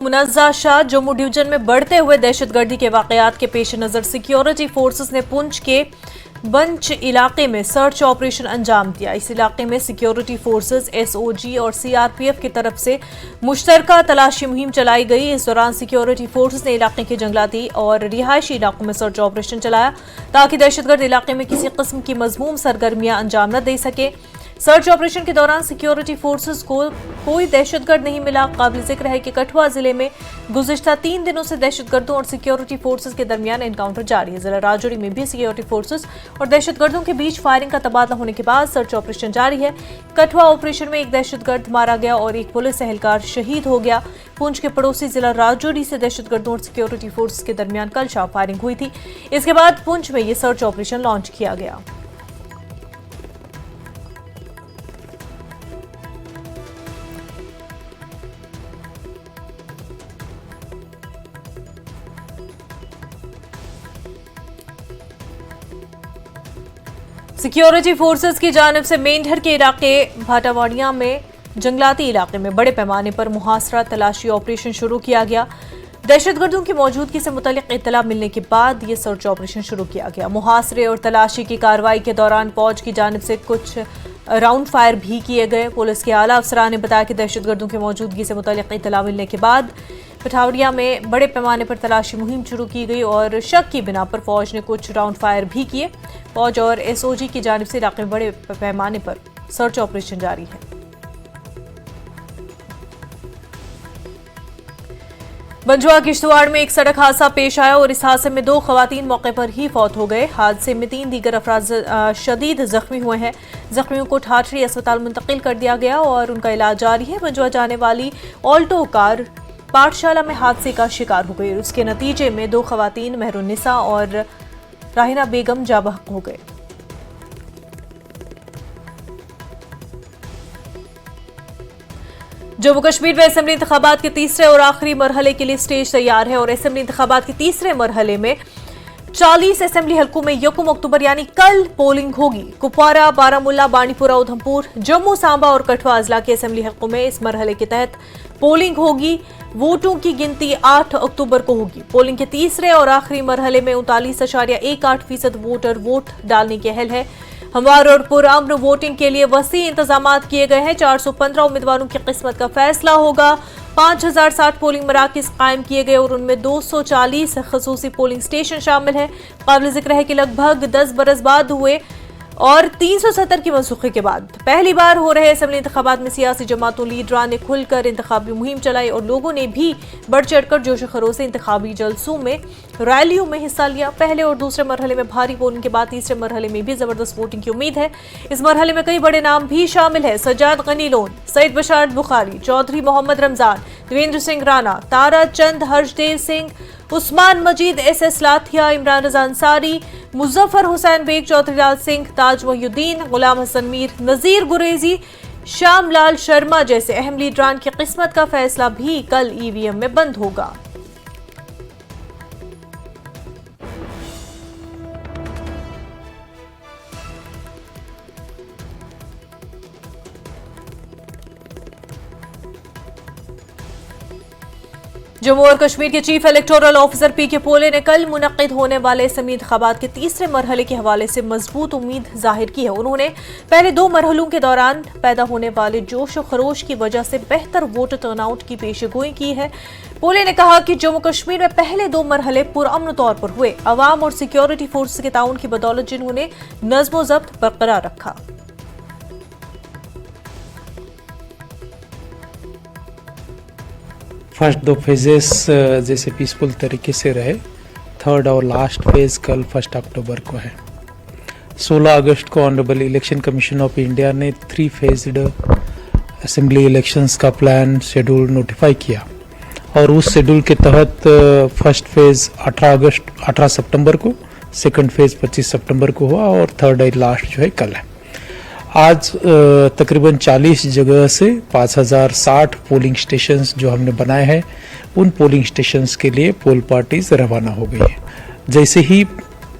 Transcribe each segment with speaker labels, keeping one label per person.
Speaker 1: Munazza Shah Jammu division में बढ़ते हुए दहशतगर्दी के वाकयात के पेश नज़र सिक्योरिटी फोर्सेस ने पुंछ के बंच इलाके में सर्च ऑपरेशन अंजाम दिया। इस इलाके में सिक्योरिटी फोर्सेस, एसओजी और सीआरपीएफ की तरफ से मुश्तरका तलाशी मुहिम चलाई गई। इस दौरान सिक्योरिटी फोर्सेस ने इलाके के जंगलाती और रिहायशी इलाकों में सर्च ऑपरेशन चलाया ताकि दहशतगर्द इलाके में किसी किस्म की मजमूम सरगर्मियां अंजाम न दे सके। सर्च ऑपरेशन के दौरान सिक्योरिटी फोर्सेस को कोई दहशतगर्द नहीं मिला। काबिल जिक्र है कि कठुआ जिले में गुज़िश्ता 3 दिनों से दहशतगर्दों और सिक्योरिटी फोर्सेस के दरमियान एनकाउंटर जारी है। जिला राजौरी में भी सिक्योरिटी फोर्सेस और दहशतगर्दों के बीच फायरिंग का तबादला होने के बाद सर्च ऑपरेशन जारी है। कठुआ ऑपरेशन में एक दहशतगर्द मारा गया और एक पुलिस एहलकार शहीद हो गया। पुंछ के पड़ोसी जिला राजौरी से दहशतगर्दों और सिक्योरिटी फोर्सेस के दरमियान कल शाम फायरिंग हुई थी। इसके बाद पुंछ में ये सर्च ऑपरेशन लॉन्च किया गया। सिक्योरिटी फोर्सेस की जानिब से मेंढर के इलाके भाटावाड़िया में जंगलाती इलाके में बड़े पैमाने पर मुहासरा तलाशी ऑपरेशन शुरू किया गया। दहशतगर्दों की मौजूदगी से मुतल्लिक इत्तला मिलने के बाद ये सर्च ऑपरेशन शुरू किया गया। मुहासरे और तलाशी की कार्रवाई के दौरान फौज की जानिब से कुछ राउंड फायर भी किए गए। पुलिस के आला अफसरान ने बताया कि दहशतगर्दों की मौजूदगी से मुतल्लिक इत्तला मिलने के बाद पठावड़िया में बड़े पैमाने पर तलाशी मुहिम शुरू की गई और शक की बिना पर फौज ने कुछ राउंड फायर भी किए। फौज और एसओजी की जानिब से इलाके में बड़े पैमाने पर सर्च ऑपरेशन जारी है। बंजुआ किश्तवाड़ में एक सड़क हादसा पेश आया और इस हादसे में 2 खवातीन मौके पर ही फौत हो गए। हादसे में 3 दीगर अफराद शदीद जख्मी हुए हैं। जख्मियों को ठाठरी अस्पताल मुंतकिल कर दिया गया और उनका इलाज जारी है। बंजुआ जाने वाली ऑल्टो कार पाठशाला में हादसे का शिकार हो गई। उसके नतीजे में 2 खवातीन मेहरुन्निसा और राहिना बेगम जाबहक हो गए। जम्मू कश्मीर में असेंबली इंतखाबात के तीसरे और आखिरी मरहले के लिए स्टेज तैयार है और असेंबली इंतखाबात के तीसरे मरहले में 40 असेंबली हलकों में 1 अक्टूबर यानी कल पोलिंग होगी। कुपवारा, बारामुल्ला, बांडीपुरा, उधमपुर, जम्मू, सांबा और कठुआ अजला के असेंबली हलकों में इस मरहले के तहत पोलिंग होगी। वोटों की गिनती 8 अक्टूबर को होगी। पोलिंग के तीसरे और आखिरी मरहले में 39.18% वोटर वोट डालने के अहल है। हमवार और पुरअमन वोटिंग के लिए वसी इंतजाम किए गए हैं। 415 उम्मीदवारों की किस्मत का फैसला होगा। 5060 पोलिंग मराकज कायम किए गए और उनमें 240 खसूसी पोलिंग स्टेशन शामिल है। काबिल जिक्र है कि लगभग 10 बरस बाद हुए और 370 की मनसूखी के बाद पहली बार हो रहे असेंबली इंतखाबात में सियासी जमातों, लीडरान ने खुलकर इंतखाबी मुहिम चलाई और लोगों ने भी बढ़ चढ़कर जोश खरोश से इंतखाबी जलसों में, रैलियों में हिस्सा लिया। पहले और दूसरे मरहले में भारी पोलिंग के बाद तीसरे मरहले में भी जबरदस्त वोटिंग की उम्मीद है। इस मरहले में कई बड़े नाम भी शामिल है। सज्जाद गनी लोन, सईद बशारत बुखारी, चौधरी मोहम्मद रमजान, देवेंद्र सिंह राणा, तारा चंद, हर्षदेव सिंह, उस्मान मजीद, एस लाथिया, इमरान रजा अंसारी, मुजफ्फर हुसैन बेग, चौधरी लाल सिंह, ताज वहीउद्दीन, गुलाम हसन मीर, नजीर गुरेजी, श्याम लाल शर्मा जैसे अहम लीडरान की किस्मत का फैसला भी कल ईवीएम में बंद होगा। जम्मू और कश्मीर के चीफ इलेक्टोरल ऑफिसर पीके पोले ने कल मुनक्किद होने वाले असेंबली इंतखाबात के तीसरे मरहले के हवाले से मजबूत उम्मीद जाहिर की है। उन्होंने पहले 2 मरहलों के दौरान पैदा होने वाले जोश और खरोश की वजह से बेहतर वोटर टर्नआउट की पेशगोई की है। पोले ने कहा कि जम्मू कश्मीर में पहले 2 मरहले पुरअमन तौर पर हुए। अवाम और सिक्योरिटी फोर्स के ताउन की बदौलत जिन्होंने नज्म ज़ब्त बरकरार रखा।
Speaker 2: फर्स्ट 2 फेजेस जैसे पीसफुल तरीके से रहे। थर्ड और लास्ट फेज कल 1 अक्टूबर को है। 16 अगस्त को honourable election commission of India ने 3 फेज्ड असेंबली इलेक्शंस का प्लान शेड्यूल नोटिफाई किया और उस शेड्यूल के तहत फर्स्ट फेज 18 सितंबर को, सेकंड फेज 25 सितंबर को हुआ और थर्ड और लास्ट जो है कल है। आज तकरीबन 40 जगह से 5060 पोलिंग स्टेशंस जो हमने बनाए हैं, उन पोलिंग स्टेशंस के लिए पोल पार्टीज रवाना हो गई है। जैसे ही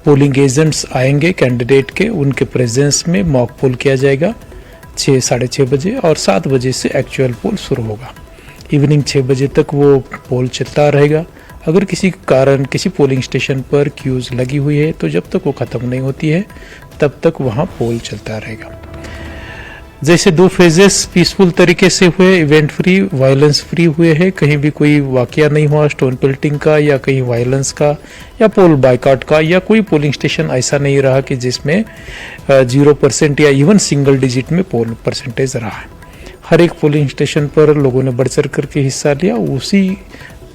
Speaker 2: पोलिंग एजेंट्स आएंगे कैंडिडेट के, उनके प्रेजेंस में मॉक पोल किया जाएगा 6 साढ़े 6 बजे और 7 बजे से एक्चुअल पोल शुरू होगा। इवनिंग 6 बजे तक वो पोल चलता रहेगा। अगर किसी कारण किसी पोलिंग स्टेशन पर क्यूज़ लगी हुई है तो जब तक वो ख़त्म नहीं होती है तब तक वहाँ पोल चलता रहेगा। जैसे 2 फेजेस पीसफुल तरीके से हुए, इवेंट फ्री, वायलेंस फ्री हुए हैं, कहीं भी कोई वाकया नहीं हुआ स्टोन पेल्टिंग का या कहीं वायलेंस का या पोल बाइकआउट का, या कोई पोलिंग स्टेशन ऐसा नहीं रहा कि जिसमें 0% या इवन सिंगल डिजिट में पोल परसेंटेज रहा है। हर एक पोलिंग स्टेशन पर लोगों ने बढ़ चढ़ करके हिस्सा लिया। उसी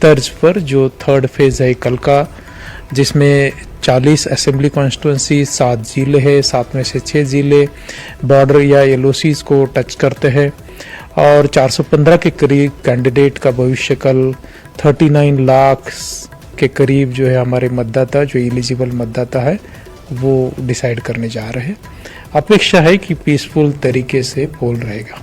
Speaker 2: तर्ज पर जो 3rd फेज है कल का, जिसमें 40 असेंबली कॉन्स्टिट्यूंसी, 7 ज़िले हैं, 7 में से 6 ज़िले बॉर्डर या LOCs को टच करते हैं और 415 के करीब कैंडिडेट का भविष्य कल 39 लाख के करीब जो है हमारे मतदाता, जो एलिजिबल मतदाता है, वो डिसाइड करने जा रहे हैं। अपेक्षा है कि पीसफुल तरीके से पोल रहेगा।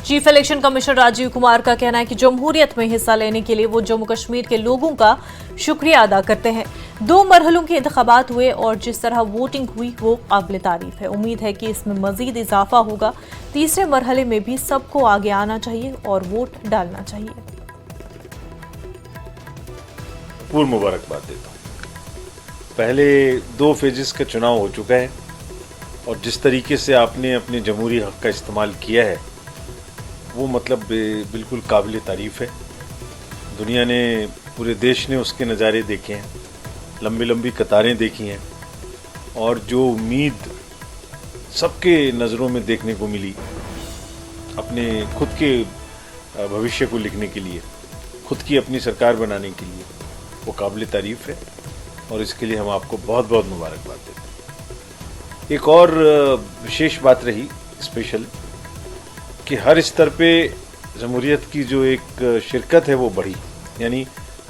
Speaker 1: Chief election commissioner Rajiv Kumar का कहना है कि जमहूरियत में हिस्सा लेने के लिए वो जम्मू कश्मीर के लोगों का शुक्रिया अदा करते हैं। 2 मरहलों के इंतखाबात हुए और जिस तरह वोटिंग हुई वो काबिल तारीफ है। उम्मीद है कि इसमें मजीद इजाफा होगा। तीसरे मरहले में भी सबको आगे आना चाहिए और वोट डालना चाहिए।
Speaker 3: पूर्ण मुबारकबाद देता हूँ। पहले 2 फेजेस का चुनाव हो चुका है और जिस तरीके से आपने अपने जमहूरी हक का इस्तेमाल किया है वो मतलब बिल्कुल काबिल तारीफ़ है। दुनिया ने, पूरे देश ने उसके नज़ारे देखे हैं, लंबी लंबी कतारें देखी हैं और जो उम्मीद सबके नज़रों में देखने को मिली अपने खुद के भविष्य को लिखने के लिए, खुद की अपनी सरकार बनाने के लिए, वो काबिल तारीफ़ है और इसके लिए हम आपको बहुत बहुत मुबारकबाद देते हैं। एक और विशेष बात रही स्पेशल कि हर स्तर पे जमहूरियत की जो एक शिरकत है वो बढ़ी, यानी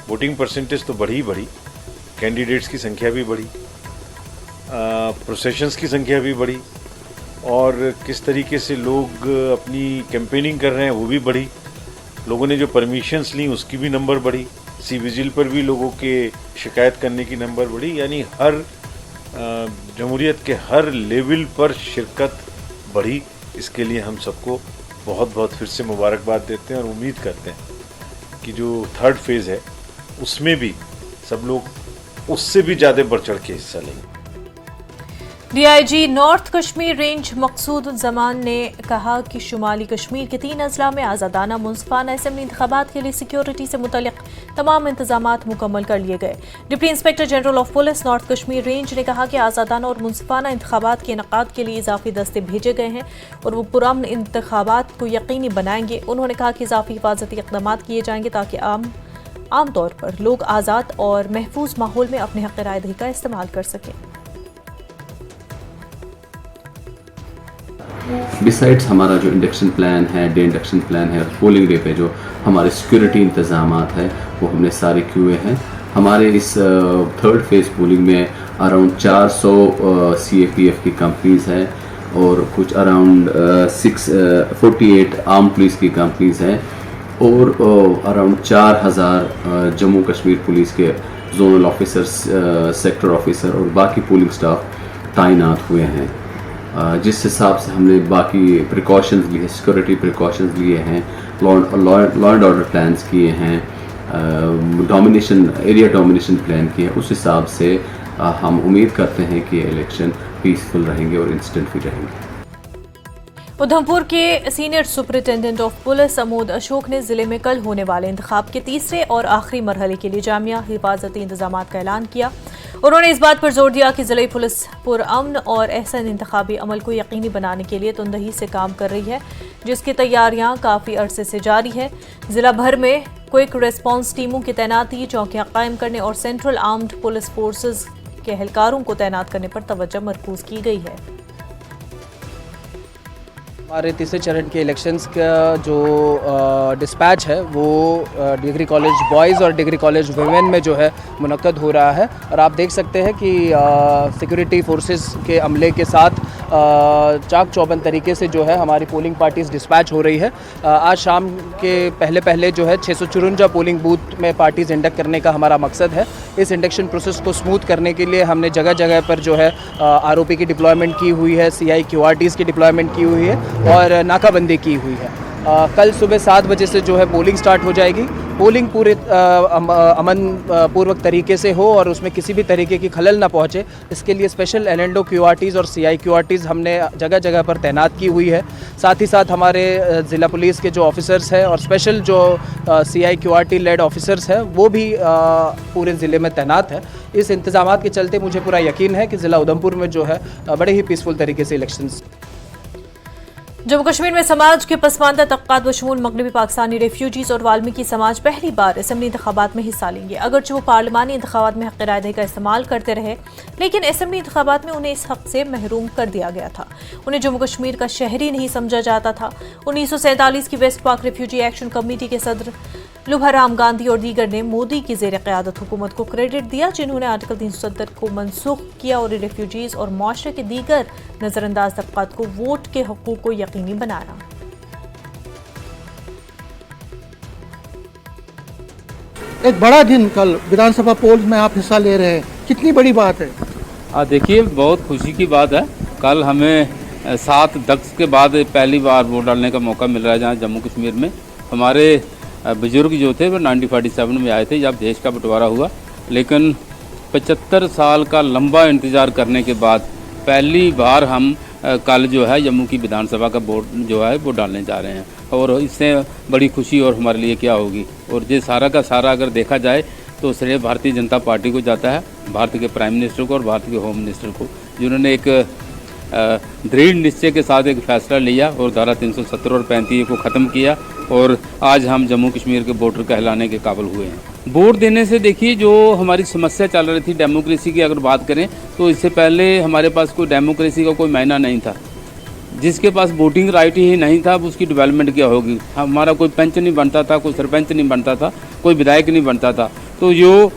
Speaker 3: वोटिंग परसेंटेज तो बढ़ी, कैंडिडेट्स की संख्या भी बढ़ी, प्रोसेशंस की संख्या भी बढ़ी और किस तरीके से लोग अपनी कैंपेनिंग कर रहे हैं वो भी बढ़ी। लोगों ने जो परमिशंस ली उसकी भी नंबर बढ़ी, सी विजिल पर भी लोगों के शिकायत करने की नंबर बढ़ी, यानी हर जमहूरियत के हर लेवल पर शिरकत बढ़ी। इसके लिए हम सबको बहुत बहुत फिर से मुबारकबाद देते हैं और उम्मीद करते हैं कि जो 3rd फेज़ है उसमें भी सब लोग उससे भी ज़्यादा बढ़ चढ़ के हिस्सा लेंगे।
Speaker 1: DIG नॉर्थ कश्मीर रेंज मकसूद जमान ने कहा कि शुमाली कश्मीर के 3 अजला में आज़ादाना मुंसिफाना असेंबली इंतखाबात के लिए सिक्योरिटी से मुतल्लिक तमाम इंतजामात मुकम्मल कर लिए गए। Deputy inspector general of police north Kashmir range ने कहा कि आज़ादाना और मुंसिफाना इंतखाबात के इनेकाद के लिए इजाफी दस्ते भेजे गए हैं और वो पुरअमन इंतखाबात को यकीनी बनाएंगे। उन्होंने कहा कि इजाफी हिफाजती इक़दाम किए जाएंगे ताकि आम तौर पर लोग आज़ाद और महफूज माहौल में अपने हक़ राय दही का इस्तेमाल कर सकें।
Speaker 4: बिसाइड्स हमारा जो इंडक्शन प्लान है, डे इंडक्शन प्लान है, पोलिंग डे पे जो हमारे सिक्योरिटी इंतज़ामात है वो हमने सारे किए हैं। हमारे इस 3rd फेज़ पोलिंग में अराउंड 400 CAPF की कंपनीज़ हैं और कुछ अराउंड 648 आर्म पुलिस की कंपनीज़ हैं और अराउंड 4000 जम्मू कश्मीर पुलिस के जोनल ऑफिसर्स, सेक्टर ऑफिसर और बाकी पोलिंग स्टाफ तैनात हुए हैं। जिस हिसाब से हमने बाकी प्रिकॉशंस लिए, सिक्योरिटी प्रिकॉशंस लिए हैं, लॉ एंड ऑर्डर प्लान्स किए हैं, एरिया डोमिनेशन प्लान किए हैं, उस हिसाब से हम उम्मीद करते हैं कि इलेक्शन पीसफुल रहेंगे और इंसिडेंट फ्री रहेंगे।
Speaker 1: उधमपुर के senior superintendent of police Amod Ashok ने जिले में कल होने वाले इंतखाब के तीसरे और आखिरी मरहले के लिए जामिया हिफाजती इंतजाम का ऐलान किया। उन्होंने इस बात पर जोर दिया कि जिले पुलिस पुरअमन और एहसन इंतखाबी अमल को यकीनी बनाने के लिए तुंदही से काम कर रही है, जिसकी तैयारियां काफ़ी अरसे से जारी है। जिला भर में क्विक रिस्पांस टीमों की तैनाती, चौकियां कायम करने और सेंट्रल आर्म्ड पुलिस फोर्सेज के एहलकारों को तैनात करने पर तवज्जो मरकूज की गई है।
Speaker 5: हमारे तीसरे चरण के इलेक्शंस का जो डिस्पैच है वो डिग्री कॉलेज बॉयज़ और डिग्री कॉलेज वुमेन में जो है मुनक्कद हो रहा है और आप देख सकते हैं कि सिक्योरिटी फोर्सेस के अमले के साथ चाक चौबंद तरीके से जो है हमारी पोलिंग पार्टीज़ डिस्पैच हो रही है। आज शाम के पहले जो है 654 पोलिंग बूथ में पार्टीज़ इंडक्ट करने का हमारा मकसद है। इस इंडक्शन प्रोसेस को स्मूथ करने के लिए हमने जगह जगह पर जो है ROP की डिप्लॉयमेंट की हुई है, CI QRTs की डिप्लॉयमेंट की हुई है और नाकाबंदी की हुई है। कल सुबह 7 बजे से जो है पोलिंग स्टार्ट हो जाएगी। पोलिंग पूरे अमन पूर्वक तरीके से हो और उसमें किसी भी तरीके की खलल ना पहुंचे, इसके लिए स्पेशल एलएनडो क्यूआरटीज़ और सीआई क्यूआरटीज़ हमने जगह जगह पर तैनात की हुई है। साथ ही साथ हमारे ज़िला पुलिस के जो ऑफिसर्स हैं और स्पेशल जो सीआई क्यूआरटी लेड ऑफिसर्स हैं वो भी पूरे ज़िले में तैनात है। इस इंतजामात के चलते मुझे पूरा यकीन है कि ज़िला उधमपुर में जो है बड़े ही पीसफुल तरीके से इलेक्शंस।
Speaker 1: जम्मू कश्मीर में समाज के पसमानदा तबकात बशमूल मगरबी पाकिस्तानी रेफ्यूजीज और वाल्मीकि समाज पहली बार असेंबली इंतखाबात में हिस्सा लेंगे। अगरचे वो पार्लिमानी इंतखाबात में हक़ राय दही का इस्तेमाल करते रहे, लेकिन असेंबली इंतखाबात में उन्हें इस हक़ से महरूम कर दिया गया था। उन्हें जम्मू कश्मीर का शहरी नहीं समझा जाता था। 1947 की वेस्ट पाक रेफ्यूजी एक्शन कमेटी के सदर लुभाराम गांधी और दीगर ने मोदी की ज़ेर क़यादत हुकूमत को क्रेडिट दिया, जिन्होंने आर्टिकल 370 को मनसूख किया और रेफ्यूजीज और माशरे के दीगर नज़रअंदाज तबकात को वोट के हकूक़ को यकीनी बनाया।
Speaker 6: एक बड़ा दिन कल विधानसभा पोल्स में आप हिस्सा ले रहे हैं, कितनी बड़ी बात है?
Speaker 7: देखिए, बहुत खुशी की बात है। कल हमें 7 दशक के बाद पहली बार वोट डालने का मौका मिल रहा है, जहाँ जम्मू कश्मीर में हमारे बुजुर्ग जो थे वो 1947 में आए थे जब देश का बंटवारा हुआ, लेकिन 75 साल का लंबा इंतज़ार करने के बाद पहली बार हम कल जो है जम्मू की विधानसभा का वोट जो है वो डालने जा रहे हैं। और इससे बड़ी खुशी और हमारे लिए क्या होगी। और ये सारा का सारा अगर देखा जाए तो श्रेय भारतीय जनता पार्टी को जाता है, भारत के प्राइम मिनिस्टर को और भारत के होम मिनिस्टर को, जिन्होंने एक दृढ़ निश्चय के साथ एक फैसला लिया और धारा 370 और 35 को ख़त्म किया और आज हम जम्मू कश्मीर के वोटर कहलाने के काबिल हुए हैं। वोट देने से देखिए, जो हमारी समस्या चल रही थी डेमोक्रेसी की अगर बात करें तो इससे पहले हमारे पास कोई डेमोक्रेसी का कोई मायना नहीं था। जिसके पास वोटिंग राइट ही नहीं था, अब उसकी डेवलपमेंट क्या होगी। हमारा कोई पंच नहीं बनता था, कोई सरपंच नहीं बनता था, कोई विधायक नहीं बनता था। तो जो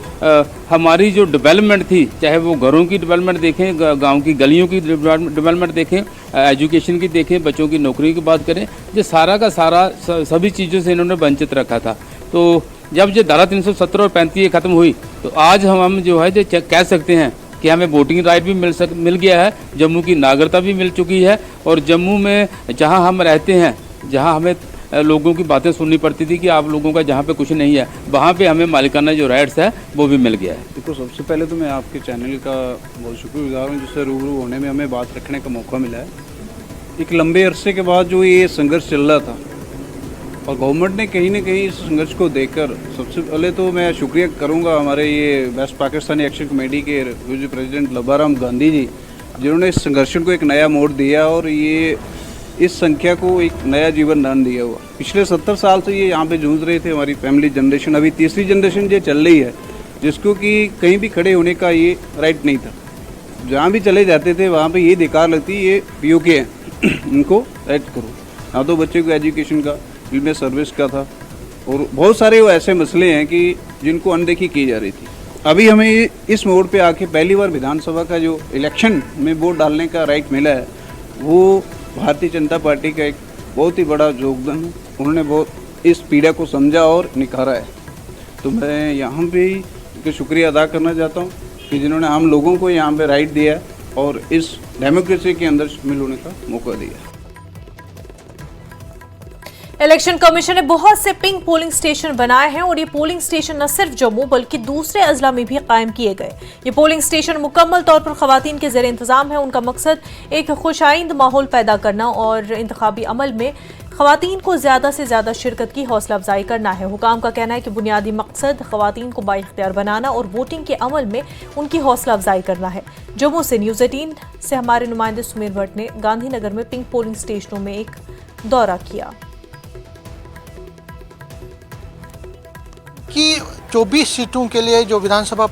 Speaker 7: हमारी जो डेवलपमेंट थी, चाहे वो घरों की डेवलपमेंट देखें, गांव की गलियों की डेवलपमेंट देखें, एजुकेशन की देखें, बच्चों की नौकरी की बात करें, ये सारा का सारा सभी चीज़ों से इन्होंने वंचित रखा था। तो जब ये धारा 370 और 35 ख़त्म हुई तो आज हम जो है जो कह सकते हैं कि हमें वोटिंग राइट भी मिल गया है, जम्मू की नागरिकता भी मिल चुकी है और जम्मू में जहां हम रहते हैं, जहां हमें लोगों की बातें सुननी पड़ती थी कि आप लोगों का जहां पे कुछ नहीं है, वहां पे हमें मालिकाना जो राइट्स है वो भी मिल गया है।
Speaker 8: देखो, सबसे पहले तो मैं आपके चैनल का बहुत शुक्रगुजार हूँ जिससे रूबरू होने में हमें बात रखने का मौका मिला है। एक लंबे अरसे के बाद जो ये संघर्ष चल रहा था और गवर्नमेंट ने कहीं ना कहीं इस संघर्ष को देखकर, सबसे पहले तो मैं शुक्रिया करूंगा हमारे ये वेस्ट पाकिस्तानी एक्शन कमेटी के रेफ्यूजी प्रेसिडेंट लुभाराम गांधी जी, जिन्होंने इस संघर्ष को एक नया मोड़ दिया और ये इस संख्या को एक नया जीवन दान दिया हुआ। पिछले 70 साल से ये यहाँ पे जूझ रहे थे, हमारी फैमिली जनरेशन, अभी तीसरी जनरेशन ये चल रही है, जिसको कि कहीं भी खड़े होने का ये राइट नहीं था। जहाँ भी चले जाते थे वहाँ पे ये धिक्कार लगती ये पीओके हैं, इनको राइट करो। ना तो बच्चे को एजुकेशन का, बिल में सर्विस का था और बहुत सारे वो ऐसे मसले हैं कि जिनको अनदेखी की जा रही थी। अभी हमें इस मोड़ पे आके पहली बार विधानसभा का जो इलेक्शन में वोट डालने का राइट मिला है, वो भारतीय जनता पार्टी का एक बहुत ही बड़ा योगदान है। उन्होंने बहुत इस पीड़ा को समझा और निखारा है। तो मैं यहाँ पे शुक्रिया अदा करना चाहता हूँ कि जिन्होंने हम लोगों को यहाँ पे राइट दिया और इस डेमोक्रेसी के अंदर शामिल होने का मौका दिया।
Speaker 1: इलेक्शन कमीशन ने बहुत से पिंक पोलिंग स्टेशन बनाए हैं और ये पोलिंग स्टेशन न सिर्फ जम्मू बल्कि दूसरे अजला में भी कायम किए गए। ये पोलिंग स्टेशन मुकम्मल तौर पर खवातीन के ज़ेर इंतजाम है। उनका मकसद एक खुशाइंद माहौल पैदा करना और इंतखाबी अमल में खवातीन को ज़्यादा से ज़्यादा शिरकत की हौसला अफजाई करना है। हुकाम का कहना है कि बुनियादी मकसद खवातीन को बाइख्तियार बनाना और वोटिंग के अमल में उनकी हौसला अफजाई करना है। जम्मू से न्यूज़ 18 से हमारे नुमाइंदे सुमेर भट्ट ने गांधीनगर में पिंक पोलिंग स्टेशनों में एक दौरा किया
Speaker 6: कि 24 सीटों के लिए जो विधानसभा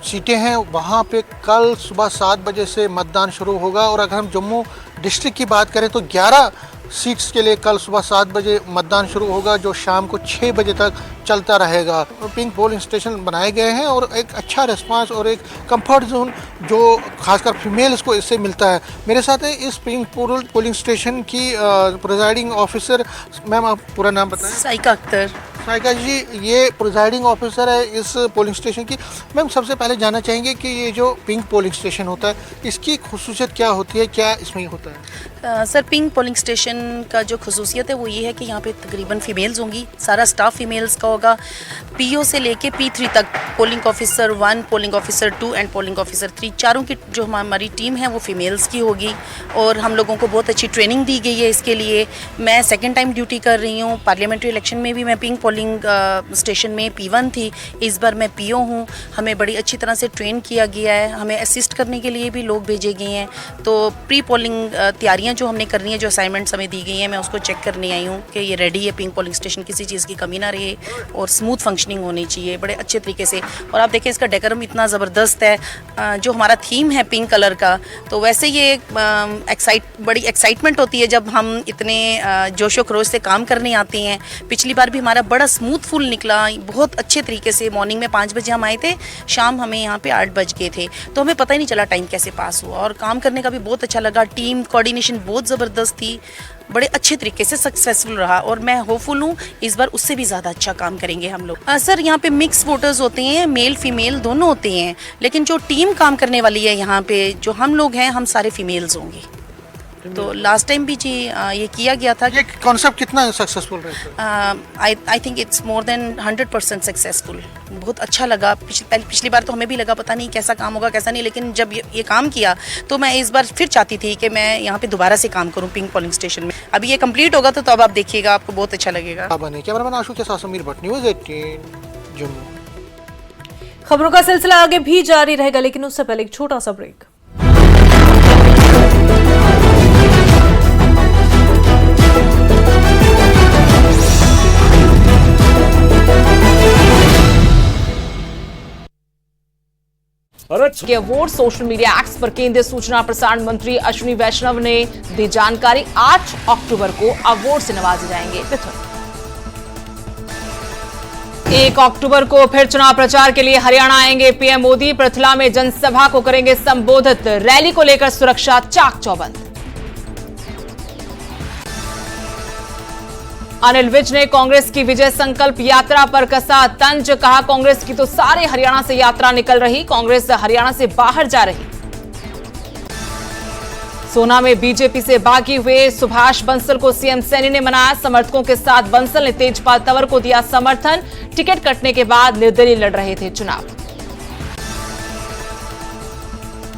Speaker 6: सीटें हैं वहाँ पे कल सुबह 7 बजे से मतदान शुरू होगा और अगर हम जम्मू डिस्ट्रिक्ट की बात करें तो 11 सीट्स के लिए कल सुबह 7 बजे मतदान शुरू होगा, जो शाम को 6 बजे तक चलता रहेगा। पिंक पोलिंग स्टेशन बनाए गए हैं और एक अच्छा रिस्पांस और एक कंफर्ट जोन जो खासकर फीमेल्स को इससे मिलता है। मेरे साथ है इस पिंक पोलिंग स्टेशन की प्रिजाइडिंग ऑफिसर। मैम, आप पूरा नाम बताएं।
Speaker 9: साइका अख्तर।
Speaker 6: साइका जी, ये प्रिजाइडिंग ऑफिसर है इस पोलिंग स्टेशन की। मैम, सबसे पहले जानना चाहेंगे कि ये जो पिंक पोलिंग स्टेशन होता है, इसकी खुसूसियत क्या होती है, क्या इसमें होता है?
Speaker 9: सर, पिंक पोलिंग स्टेशन का जो खसूसियत है वो ये है कि यहाँ पे तकरीबन फ़ीमेल्स होंगी, सारा स्टाफ फीमेल्स का होगा। पीओ से लेके P3 तक, polling officer 1, polling officer 2 and polling officer 3, चारों की जो हमारी टीम है वो फीमेल्स की होगी। और हम लोगों को बहुत अच्छी ट्रेनिंग दी गई है इसके लिए। मैं सेकेंड टाइम ड्यूटी कर रही हूँ। पार्लियामेंट्री इलेक्शन में भी मैं पिंक पोलिंग स्टेशन में P1 थी, इस बार मैं PO हूँ। हमें बड़ी अच्छी तरह से ट्रेन किया गया है, हमें असिस्ट करने के लिए भी लोग भेजे गए हैं। तो प्री पोलिंग तैयारियाँ जो हमने करनी है, जो असाइनमेंट्स हमें दी गई हैं, मैं उसको चेक करने आई हूँ कि ये रेडी है पिंक पोलिंग स्टेशन, किसी चीज़ की कमी ना रहे और स्मूथ फंक्शनिंग होनी चाहिए बड़े अच्छे तरीके से। और आप देखें इसका डेकोरम इतना ज़बरदस्त है, जो हमारा थीम है पिंक कलर का, तो वैसे ये बड़ी एक्साइटमेंट होती है जब हम इतने जोशो खरोश से काम करने आते हैं। पिछली बार भी हमारा बड़ा स्मूथफुल निकला, बहुत अच्छे तरीके से। मॉर्निंग में 5 बजे हम आए थे, शाम हमें यहाँ पे 8 बज गए थे, तो हमें पता ही नहीं चला टाइम कैसे पास हुआ। और काम करने का भी बहुत अच्छा लगा, टीम कोऑर्डिनेशन बहुत ज़बरदस्त थी, बड़े अच्छे तरीके से सक्सेसफुल रहा। और मैं होपफुल हूँ इस बार उससे भी ज़्यादा अच्छा काम करेंगे हम लोग। सर, यहाँ पे मिक्स वोटर्स होते हैं, मेल फीमेल दोनों होते हैं, लेकिन जो टीम काम करने वाली है यहाँ पे, जो हम लोग हैं, हम सारे फीमेल्स होंगे। तो लास्ट टाइम भी जी ये किया गया था।
Speaker 6: ये कॉन्सेप्ट कितना सक्सेसफुल रहा?
Speaker 9: I think it's more than 100% successful. बहुत अच्छा लगा। पिछली बार तो हमें भी लगा पता नहीं कैसा काम होगा कैसा नहीं, लेकिन जब ये काम किया तो मैं इस बार फिर चाहती थी कि मैं यहाँ पे दोबारा से काम करूँ पिंक पोलिंग स्टेशन में। अभी ये कंप्लीट होगा तो अब आप देखिएगा, आपको बहुत अच्छा लगेगा।
Speaker 6: कैमरामैन आशु के साथ समीर भट्ट, न्यूज़ 18 जम्मू।
Speaker 1: खबरों का सिलसिला आगे भी जारी रहेगा, लेकिन उससे पहले एक छोटा सा ब्रेक।
Speaker 10: के अवार्ड सोशल मीडिया एक्ट्स पर केंद्रीय सूचना प्रसारण मंत्री अश्विनी वैष्णव ने दी जानकारी। 8 अक्टूबर को अवार्ड से नवाजे जाएंगे मिथुन। 1 अक्टूबर को फिर चुनाव प्रचार के लिए हरियाणा आएंगे पीएम मोदी। पृथला में जनसभा को करेंगे संबोधित। रैली को लेकर सुरक्षा चाक चौबंद। अनिल विज ने कांग्रेस की विजय संकल्प यात्रा पर कसा तंज। कहा, कांग्रेस की तो सारे हरियाणा से यात्रा निकल रही, कांग्रेस हरियाणा से बाहर जा रही। सोना में बीजेपी से बागी हुए सुभाष बंसल को सीएम सैनी ने मनाया। समर्थकों के साथ बंसल ने तेजपाल तंवर को दिया समर्थन। टिकट कटने के बाद निर्दलीय लड़ रहे थे चुनाव।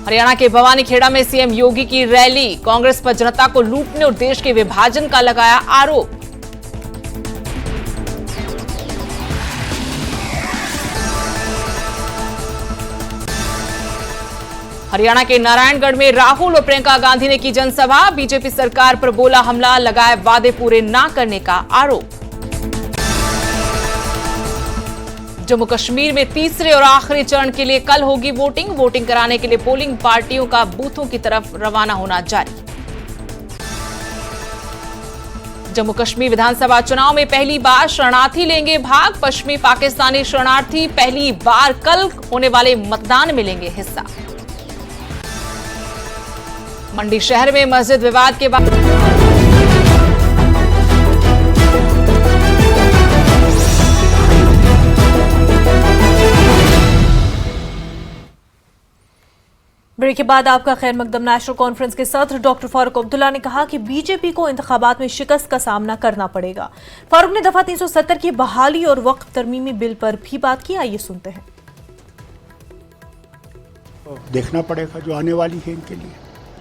Speaker 10: हरियाणा के भवानीखेड़ा में सीएम योगी की रैली। कांग्रेस पर जनता को लूटने और देश के विभाजन का लगाया आरोप। हरियाणा के नारायणगढ़ में राहुल और प्रियंका गांधी ने की जनसभा। बीजेपी सरकार पर बोला हमला, लगाए वादे पूरे ना करने का आरोप। जम्मू कश्मीर में तीसरे और आखिरी चरण के लिए कल होगी वोटिंग। वोटिंग कराने के लिए पोलिंग पार्टियों का बूथों की तरफ रवाना होना जारी। जम्मू कश्मीर विधानसभा चुनाव में पहली बार शरणार्थी लेंगे भाग। पश्चिमी पाकिस्तानी शरणार्थी पहली बार कल होने वाले मतदान में लेंगे हिस्सा। मंडी शहर में मस्जिद विवाद के बाद
Speaker 1: ब्रेक के बाद आपका खैर मकदम। नेशनल कॉन्फ्रेंस के सदर डॉक्टर फारूक अब्दुल्ला ने कहा कि बीजेपी को इंतखाबात में शिकस्त का सामना करना पड़ेगा। फारूक ने दफा 370 की बहाली और वक्फ तरमीमी बिल पर भी बात की। आइए सुनते हैं।
Speaker 11: देखना पड़ेगा जो आने वाली है इनके लिए।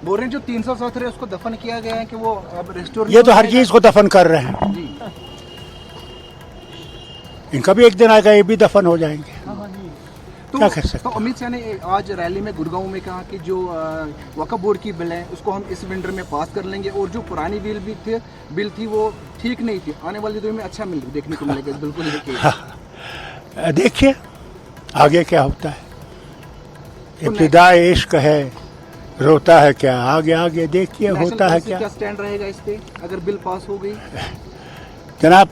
Speaker 5: बोल रहे हैं जो 370 है उसको दफन किया गया है कि वो अब रिस्टोर।
Speaker 11: ये तो हर चीज को दफन कर रहे हैं जी। इनका भी एक दिन आएगा, ये भी दफन हो जाएंगे।
Speaker 5: तो
Speaker 11: क्या कर सकते।
Speaker 5: तो अमित शाह ने आज रैली में गुड़गांव में कहा कि जो वक्फ बोर्ड की बिल है उसको हम इस विंटर में पास कर लेंगे, और जो पुरानी बिल थी वो ठीक नहीं थी, आने वाले दिनों में अच्छा देखने को मिलेगा। बिल्कुल
Speaker 11: देखिए आगे क्या होता है। इब्तिदा इश्क है, रोता है क्या, आगे आगे देखिए होता है क्या
Speaker 5: स्टैंड रहेगा इस पे अगर बिल पास हो गई।
Speaker 11: जनाब,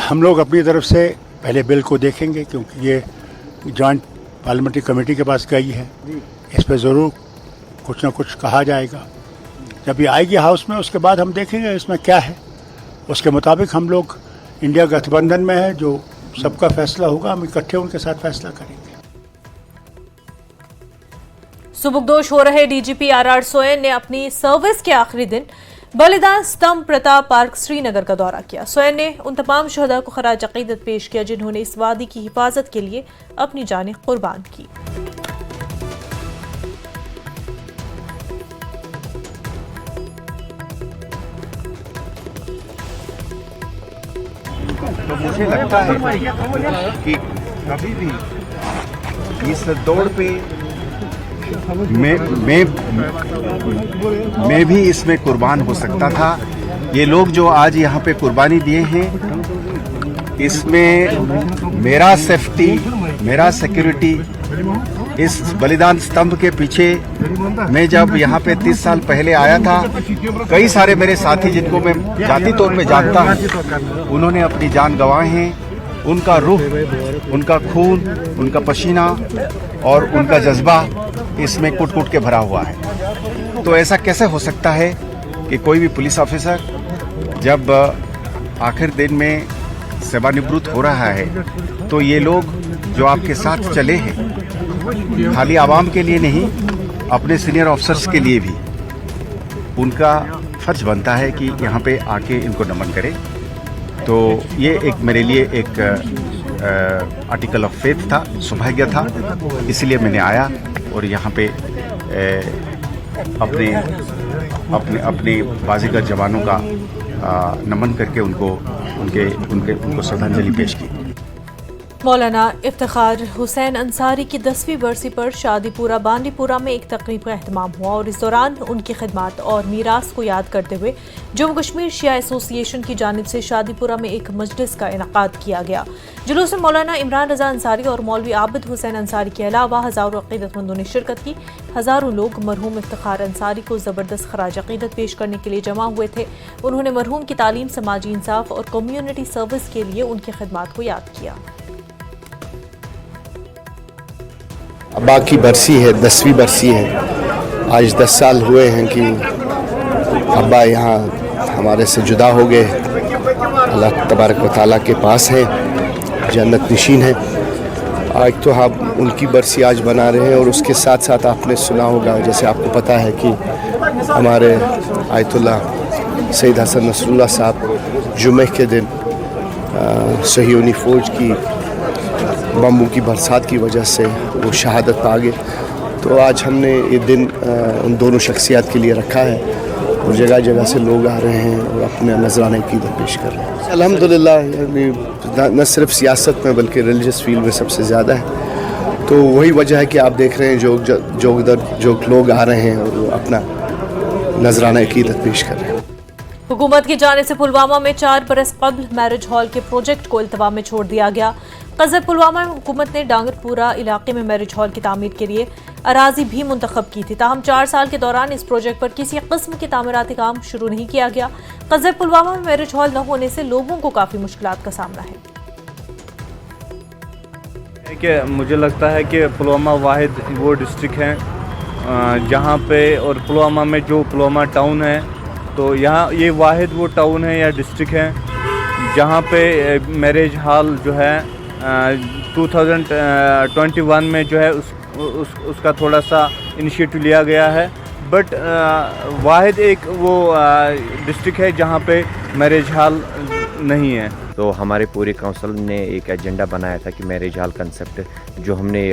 Speaker 11: हम लोग अपनी तरफ से पहले बिल को देखेंगे, क्योंकि ये जॉइंट पार्लियामेंट्री कमेटी के पास गई है। इस पे ज़रूर कुछ ना कुछ कहा जाएगा। जब ये आएगी हाउस में, उसके बाद हम देखेंगे इसमें क्या है, उसके मुताबिक हम लोग इंडिया गठबंधन में है, जो सबका फैसला होगा हम इकट्ठे उनके साथ फैसला करेंगे।
Speaker 1: सुबुकदोश हो रहे डीजीपी आरआर सोयन ने अपनी सर्विस के आखिरी दिन बलिदान स्तंभ प्रताप पार्क श्रीनगर का दौरा किया। सोयन ने उन तमाम शहदा को खराज अकीदत पेश किया जिन्होंने इस वादी की हिफाजत के लिए अपनी जानें कुर्बान की।
Speaker 12: तो मुझे लगता है कि कभी भी इस दौड़ पे मैं भी इसमें कुर्बान हो सकता था। ये लोग जो आज यहाँ पे कुर्बानी दिए हैं, इसमें मेरा सेफ्टी, मेरा सिक्योरिटी, इस बलिदान स्तंभ के पीछे मैं जब यहाँ पे 30 साल पहले आया था, कई सारे मेरे साथी जिनको मैं जाति तौर पे जानता हूँ, उन्होंने अपनी जान गंवाए हैं। उनका रूह, उनका खून, उनका पसीना और उनका जज्बा इसमें कुट कुट के भरा हुआ है। तो ऐसा कैसे हो सकता है कि कोई भी पुलिस ऑफिसर जब आखिर दिन में सेवानिवृत्त हो रहा है तो ये लोग जो आपके साथ चले हैं, खाली आवाम के लिए नहीं, अपने सीनियर ऑफिसर्स के लिए भी उनका फर्ज बनता है कि यहाँ पे आके इनको नमन करें। तो ये एक मेरे लिए एक आर्टिकल ऑफ फेथ था, सौभाग्य था, इसलिए मैंने आया और यहाँ पे अपने बाजीगर जवानों का नमन करके उनको श्रद्धांजलि पेश की।
Speaker 1: मौलाना इफ्तिखार हुसैन अंसारी की 10वीं बरसी पर शादीपुरा बांडीपुरा में एक तकरीब का एहतमाम हुआ और इस दौरान उनकी खिदमत और मीरास को याद करते हुए जम्मू कश्मीर शिया एसोसिएशन की जानिब से शादीपुरा में एक मजलिस का इनेकाद किया गया। जुलूस में मौलाना इमरान रजा अंसारी और मौलवी आबिद हुसैन अंसारी के अलावा हज़ारों अकीदतमंदों ने शिरकत की। हज़ारों लोग मरहूम इफ्तिखार अंसारी को ज़बरदस्त खराज अकीदत पेश करने के लिए जमा हुए थे। उन्होंने मरहूम की तालीम, समाजी इंसाफ और कम्युनिटी सर्विस के लिए उनकी खिदमत को याद किया।
Speaker 13: अब्बा की बरसी है, 10वीं बरसी है। आज 10 साल हुए हैं कि अब्बा यहाँ हमारे से जुदा हो गए। अल्लाह तबारक व तआला के पास है, जन्नत नशीन है। आज तो हम उनकी बरसी आज मना रहे हैं और उसके साथ साथ आपने सुना होगा, जैसे आपको पता है कि हमारे आयतुल्लाह सैयद हसन नसरुल्लाह साहब जुमे के दिन सहियोनी फ़ौज की बम्बों की बरसात की वजह से वो शहादत पा गए। तो आज हमने ये दिन उन दोनों शख्सियत के लिए रखा है और जगह जगह से लोग आ रहे हैं और अपने नजराने की अकीदत पेश कर रहे हैं। अल्हम्दुलिल्लाह, न सिर्फ सियासत में बल्कि रिलीजियस फील्ड में सबसे ज़्यादा है। तो वही वजह है कि आप देख रहे हैं जो लोग आ रहे हैं और वो अपना नजराना अकीदत पेश कर रहे हैं।
Speaker 1: हुकूमत की जानिब से पुलवामा में 4 बरस कबल मैरिज हॉल के प्रोजेक्ट को इल्तवा में छोड़ दिया गया। कज़ब पुलवामा में हुकूमत ने डांगरपुरा इलाके में मैरिज हॉल की तामीर के लिए अराजी भी मुंतखब की थी। ताहम 4 साल के दौरान इस प्रोजेक्ट पर किसी किस्म के तामीराती काम शुरू नहीं किया गया। कज़ब पुलवामा में मैरिज हॉल न होने से लोगों को काफ़ी मुश्किलात का सामना है।
Speaker 14: कि मुझे लगता है कि पुलवामा वाहिद वो डिस्ट्रिक्ट है जहाँ पे, और पुलवामा में जो पुलवामा टाउन है, तो यहाँ ये वाहिद वो टाउन है या डिस्ट्रिक्ट है जहाँ पे मैरिज हॉल जो है 2021 में जो है उसका थोड़ा सा इनिशिएटिव लिया गया है। बट वाहिद एक वो डिस्ट्रिक्ट है जहाँ पे मैरिज हॉल नहीं है।
Speaker 15: तो हमारे पूरे काउंसिल ने एक एजेंडा बनाया था कि मैरिज हॉल कंसेप्ट जो हमने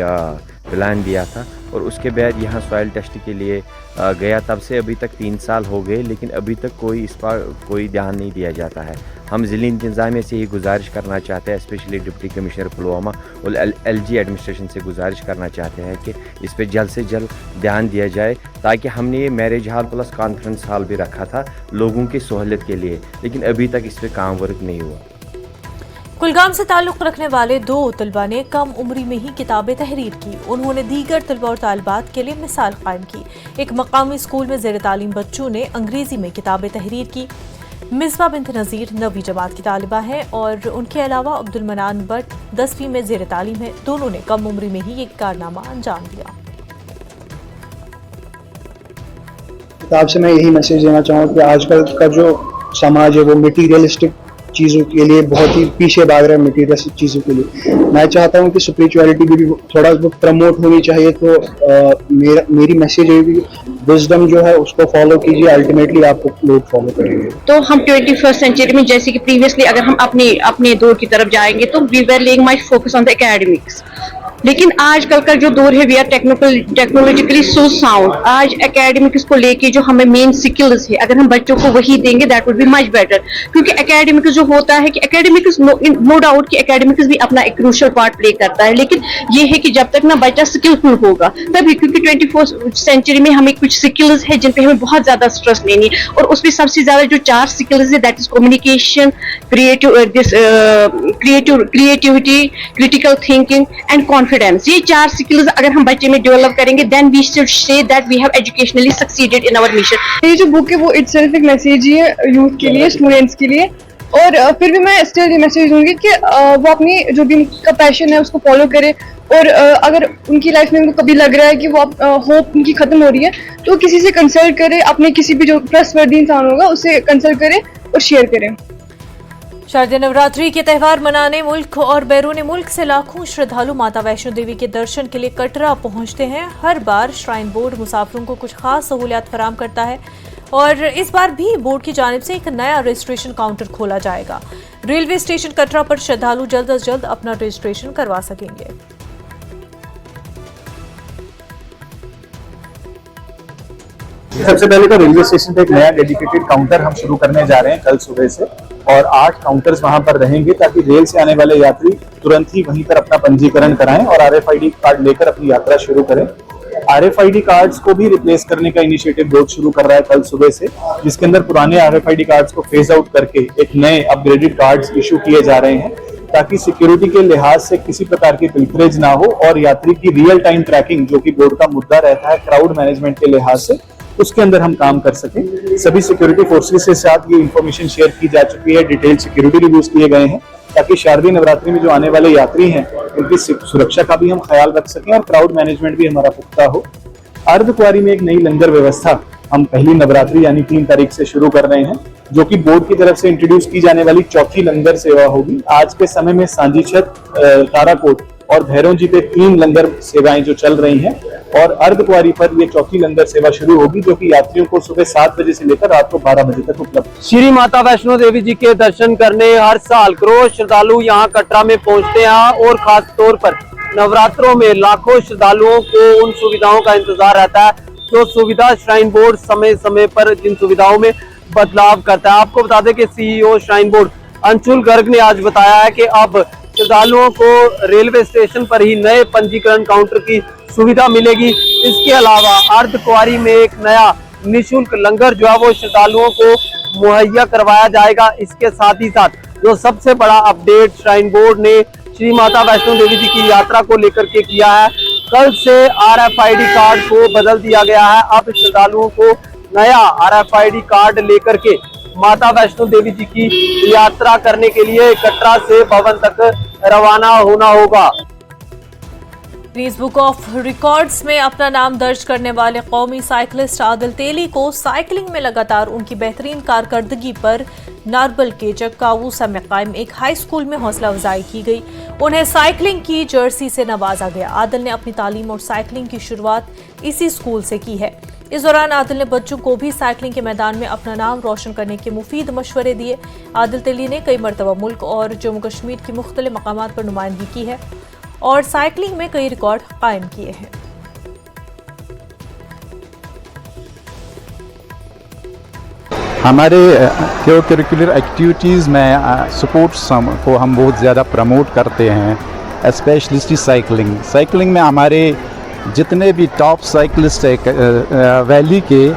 Speaker 15: प्लान दिया था, और उसके बाद यहाँ सॉइल टेस्ट के लिए गया। तब से अभी तक 3 साल हो गए, लेकिन अभी तक कोई इस पर कोई ध्यान नहीं दिया जाता है। हम ज़िला इंतज़ामिया से ही गुजारिश करना चाहते हैं, स्पेशली डिप्टी कमिश्नर पुलवामा और LG एडमिनिस्ट्रेशन से गुजारिश करना चाहते हैं कि इस पर जल्द से जल्द ध्यान दिया जाए, ताकि हमने ये marriage hall plus conference hall भी रखा था लोगों की सहूलियत के लिए, लेकिन अभी तक इस पर काम वर्क नहीं हुआ।
Speaker 1: कुलगाम से ताल्लुक़ रखने वाले 2 तलबा ने कम उम्री में ही किताबें तहरीर की। उन्होंने दीगर तलबा और तालिबात के लिए मिसाल कायम की। एक मकामी स्कूल में ज़ेर तालीम बच्चों ने अंग्रेज़ी में किताबें तहरीर की। मिसबा बिन्त नज़ीर 9वीं जमात की तालिबा है और उनके अलावा अब्दुल मनान भट्ट 10वीं में ज़ेर तालीम है। दोनों ने कम उम्री में ही एक कारनामा अंजाम दिया।
Speaker 16: किताब से मैं यही मैसेज देना चाहूँ कि आजकल का जो समाज है वो मटीरियलिस्टिक चीज़ों के लिए बहुत ही पीछे भाग रहे हैं, मटीरियल चीज़ों के लिए। मैं चाहता हूँ कि स्पिरिचुअलिटी भी थोड़ा बहुत प्रमोट होनी चाहिए। तो मेरी मैसेज है कि विजडम जो है उसको फॉलो कीजिए, अल्टीमेटली आपको लोग फॉलो करेंगे।
Speaker 17: तो हम 21st सेंचुरी में, जैसे कि प्रीवियसली अगर हम अपने दौर की तरफ जाएंगे तो we were laying my focus on the academics, लेकिन आजकल का जो दौर है we are technologically so sound. आज एकेडमिक्स को लेके जो हमें मेन स्किल्स है, अगर हम बच्चों को वही देंगे that would be much better. क्योंकि एकेडमिक्स जो होता है कि एकेडमिक्स नो डाउट कि एकेडमिक्स भी अपना एक क्रूशियल पार्ट प्ले करता है, लेकिन ये है कि जब तक ना बच्चा स्किलफुल होगा तभी, क्योंकि 21st सेंचुरी में हमें कुछ स्किल्स है जिन पे हमें बहुत ज्यादा स्ट्रेस लेनी है, और उसमें सबसे ज्यादा जो 4 स्किल्स है that is communication, creativity, critical thinking and confidence. ये 4 स्किल्स अगर हम बच्चे में डेवलप करेंगे then we should say that we have educationally succeeded in our mission.
Speaker 18: ये जो बुक है वो इटसेल्फ एक मैसेज ही है यूथ के लिए, स्टूडेंट्स के लिए, और फिर भी मैं स्टिल ये मैसेज दूंगी कि वो अपनी जो भी उनका पैशन है उसको फॉलो करे, और अगर उनकी लाइफ में उनको कभी लग रहा है कि वो होप उनकी खत्म हो रही है तो किसी से कंसल्ट करे, अपने किसी भी जो ट्रस्टवर्दी इंसान होगा उससे कंसल्ट करे और शेयर करें।
Speaker 1: शारदीय नवरात्रि के त्यौहार मनाने मुल्क और बैरून मुल्क से लाखों श्रद्धालु माता वैष्णो देवी के दर्शन के लिए कटरा पहुंचते हैं। हर बार श्राइन बोर्ड मुसाफिरों को कुछ खास सहूलियत फराहम करता है और इस बार भी बोर्ड की जानिब से एक नया रजिस्ट्रेशन काउंटर खोला जाएगा। रेलवे स्टेशन कटरा पर श्रद्धालु जल्द अज जल्द अपना रजिस्ट्रेशन करवा सकेंगे।
Speaker 19: सबसे पहले तो रेलवे स्टेशन पे एक नया डेडिकेटेड काउंटर हम शुरू करने जा रहे हैं कल सुबह से, और 8 काउंटर्स वहां पर रहेंगे ताकि रेल से आने वाले यात्री तुरंत ही वहीं पर अपना पंजीकरण कराएं और RFID कार्ड लेकर अपनी यात्रा शुरू करें। RFID कार्ड्स को भी रिप्लेस करने का इनिशिएटिव बोर्ड शुरू कर रहा है कल सुबह से, जिसके अंदर पुराने RFID कार्ड्स को फेज आउट करके एक नए अपग्रेडेड कार्ड्स इशू किए जा रहे हैं ताकि सिक्योरिटी के लिहाज से किसी प्रकार की पिलफरेज ना हो और यात्री की रियल टाइम ट्रैकिंग, जो कि बोर्ड का मुद्दा रहता है क्राउड मैनेजमेंट के लिहाज से, उसके अंदर हम काम कर सकें। सभी सिक्योरिटी फोर्सेस के साथ ये इन्फॉर्मेशन शेयर की जा चुकी है, डिटेल सिक्योरिटी रिव्यूज किए गए हैं ताकि शारदीय नवरात्रि में जो आने वाले यात्री हैं उनकी सुरक्षा का भी हम ख्याल रख सकें और क्राउड मैनेजमेंट भी हमारा पुख्ता हो। अर्धकुंवारी में एक नई लंगर व्यवस्था हम पहली नवरात्रि यानी 3 तारीख से शुरू कर रहे हैं, जो कि बोर्ड की तरफ से इंट्रोड्यूस की जाने वाली चौथी लंगर सेवा होगी। आज के समय में सांजीछत, ताराकोट और भैरव जी पे 3 लंगर सेवाएं जो चल रही हैं, और अर्धकुंवारी पर ये चौथी लंगर सेवा शुरू होगी जो कि यात्रियों को सुबह 7 बजे से लेकर रात को 12 बजे तक उपलब्ध।
Speaker 20: श्री माता वैष्णो देवी जी के दर्शन करने हर साल करोड़ों श्रद्धालु यहाँ कटरा में पहुँचते हैं और खास तौर पर नवरात्रों में लाखों श्रद्धालुओं को उन सुविधाओं का इंतजार रहता है जो सुविधा श्राइन बोर्ड समय समय पर जिन सुविधाओं में बदलाव करता है। आपको बता दें कि CEO shrine board Anshul Garg ने आज बताया है कि अब श्रद्धालुओं को रेलवे स्टेशन पर ही नए पंजीकरण काउंटर की सुविधा मिलेगी। इसके अलावा अर्धकुंवारी में एक नया निःशुल्क लंगर जो है वो श्रद्धालुओं को मुहैया करवाया जाएगा। इसके साथ ही साथ जो सबसे बड़ा अपडेट श्राइन बोर्ड ने श्री माता वैष्णो देवी जी की यात्रा को लेकर के किया है, कल से RFID कार्ड को बदल दिया गया है। अब श्रद्धालुओं को नया RFID कार्ड लेकर के माता वैष्णो देवी जी की यात्रा करने के लिए कटरा से भवन तक रवाना होना होगा।
Speaker 1: गिनीज बुक ऑफ रिकॉर्ड्स में अपना नाम दर्ज करने वाले कौमी साइकिलिस्ट आदिल तेली को साइकिलिंग में लगातार उनकी बेहतरीन कारकर्दगी पर नारबल के जक्कावूसा में कायम एक हाई स्कूल में हौसला अफजाई की गई। उन्हें साइकिलिंग की जर्सी से नवाजा गया। आदिल ने अपनी तालीम और साइकिलिंग की शुरुआत इसी स्कूल से की है। इस दौरान आदिल ने बच्चों को भी साइकिलिंग के मैदान में अपना नाम रोशन करने के मुफीद मशवरे दिए। आदिल तेली ने कई मरतबा मुल्क और जम्मू कश्मीर की मुख्तलिफ मकामात पर नुमाइंदगी की है और साइकिलिंग में कई रिकॉर्ड कायम किए हैं।
Speaker 21: हमारे को करिकुलर एक्टिविटीज़ में स्पोर्ट्स को हम बहुत ज़्यादा प्रमोट करते हैं, स्पेशलिस्टली साइकिलिंग। साइकिलिंग में हमारे जितने भी टॉप साइकिलिस्ट वैली के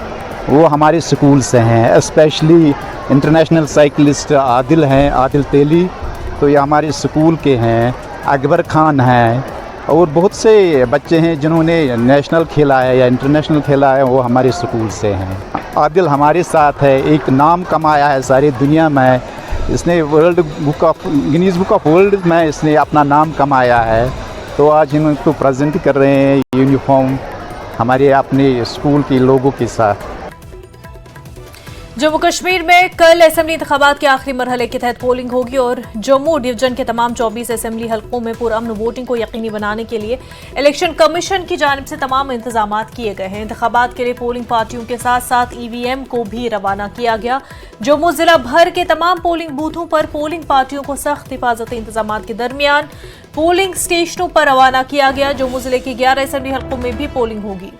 Speaker 21: वो हमारे स्कूल से हैं, स्पेशली इंटरनेशनल साइकिलिस्ट आदिल हैं, आदिल तेली, तो ये हमारे स्कूल के हैं। अकबर खान हैं और बहुत से बच्चे हैं जिन्होंने नेशनल खेला है या इंटरनेशनल खेला है, वो हमारे स्कूल से हैं। आदिल हमारे साथ है, एक नाम कमाया है सारी दुनिया में, इसने गिनीज बुक ऑफ वर्ल्ड में इसने अपना नाम कमाया है। तो आज इनको प्रेजेंट कर रहे हैं यूनिफॉर्म हमारे अपने स्कूल के लोगों के साथ।
Speaker 1: जम्मू कश्मीर में कल असेंबली इंतखाबात के आखिरी मरहले के तहत पोलिंग होगी और जम्मू डिवीजन के तमाम 24 असेंबली हलकों में पुरअमन वोटिंग को यकीनी बनाने के लिए इलेक्शन कमीशन की जानिब से तमाम इंतजाम किए गए हैं। इंतखाबात के लिए पोलिंग पार्टियों के साथ साथ ईवीएम को भी रवाना किया गया। जम्मू जिला भर के तमाम पोलिंग बूथों पर पोलिंग पार्टियों को सख्त हिफाजती इंतजाम के दरमियान पोलिंग स्टेशनों पर रवाना किया गया। जम्मू जिले के 11 असेंबली हलकों में भी पोलिंग होगी।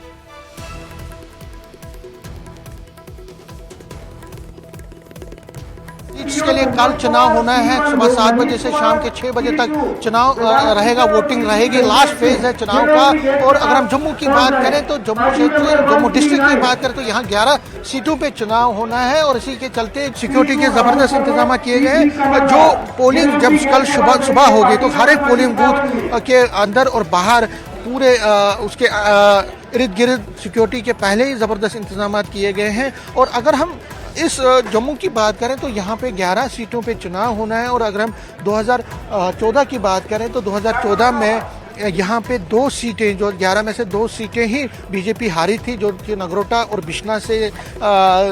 Speaker 6: इसके लिए कल चुनाव होना है। सुबह 7 बजे से शाम के 6 बजे तक चुनाव रहेगा, वोटिंग रहेगी। लास्ट फेज है चुनाव का। और अगर हम जम्मू की बात करें तो जम्मू क्षेत्र, जम्मू डिस्ट्रिक्ट की बात करें तो यहाँ 11 सीटों पे चुनाव होना है और इसी के चलते सिक्योरिटी के जबरदस्त इंतजाम किए गए हैं। जो पोलिंग जब कल सुबह होगी तो हर एक पोलिंग बूथ के अंदर और बाहर पूरे उसके इर्द गिर्द सिक्योरिटी के पहले ही ज़बरदस्त इंतजाम किए गए हैं। और अगर हम इस जम्मू की बात करें तो यहाँ पे 11 सीटों पे चुनाव होना है। और अगर हम 2014 की बात करें तो 2014 में यहाँ पे 2 सीटें, जो 11 में से 2 सीटें ही बीजेपी हारी थी, जो कि नगरोटा और बिश्ना से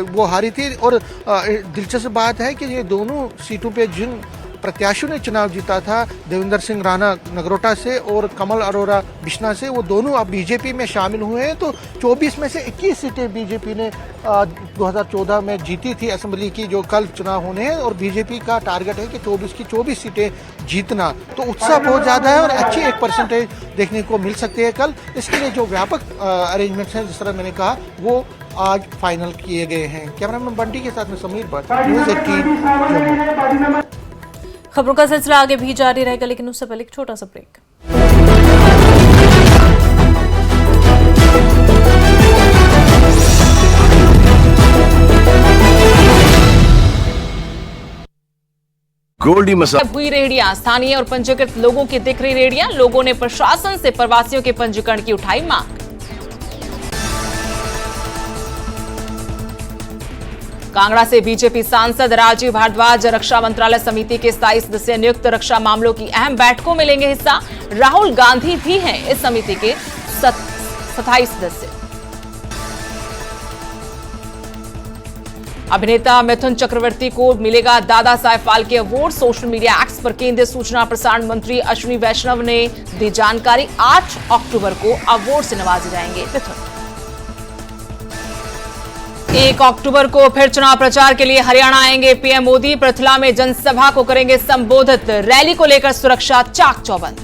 Speaker 6: वो हारी थी। और दिलचस्प बात है कि ये दोनों सीटों पे जिन प्रत्याशियों ने चुनाव जीता था, देवेंद्र सिंह राणा नगरोटा से और कमल अरोड़ा बिश्ना से, वो दोनों अब बीजेपी में शामिल हुए हैं। तो 24 में से 21 सीटें बीजेपी ने 2014 में जीती थी असेंबली की, जो कल चुनाव होने हैं। और बीजेपी का टारगेट है कि 24 की 24 सीटें जीतना। तो उत्साह बहुत ज़्यादा है और अच्छी एक परसेंटेज देखने को मिल सकती है कल। इसके लिए जो व्यापक अरेंजमेंट्स हैं, जिस तरह मैंने कहा, वो आज फाइनल किए गए हैं। कैमरामैन बंटी के साथ में समीर भट्ट, न्यूज़ 18 जम्मू।
Speaker 1: खबरों का सिलसिला आगे भी जारी रहेगा, लेकिन उससे पहले एक छोटा सा ब्रेक।
Speaker 2: गोल्डी मसाला
Speaker 10: हुई रेहड़ियां, स्थानीय और पंजीकृत लोगों की दिख रही रेहड़ियां। लोगों ने प्रशासन से प्रवासियों के पंजीकरण की उठाई मांग। कांगड़ा से बीजेपी सांसद राजीव भारद्वाज रक्षा मंत्रालय समिति के 27 सदस्य नियुक्त रक्षा मामलों की अहम बैठकों में लेंगे हिस्सा। राहुल गांधी भी हैं इस समिति के 27 सदस्य। अभिनेता मिथुन चक्रवर्ती को मिलेगा Dada Saheb Phalke award. Social media acts पर केंद्रीय सूचना प्रसारण मंत्री अश्विनी वैष्णव ने दी जानकारी। 8 अक्टूबर को अवार्ड से नवाजे जाएंगे मिथुन। 1 अक्टूबर को फिर चुनाव प्रचार के लिए हरियाणा आएंगे पीएम मोदी। पृथला में जनसभा को करेंगे संबोधित। रैली को लेकर सुरक्षा चाक चौबंद।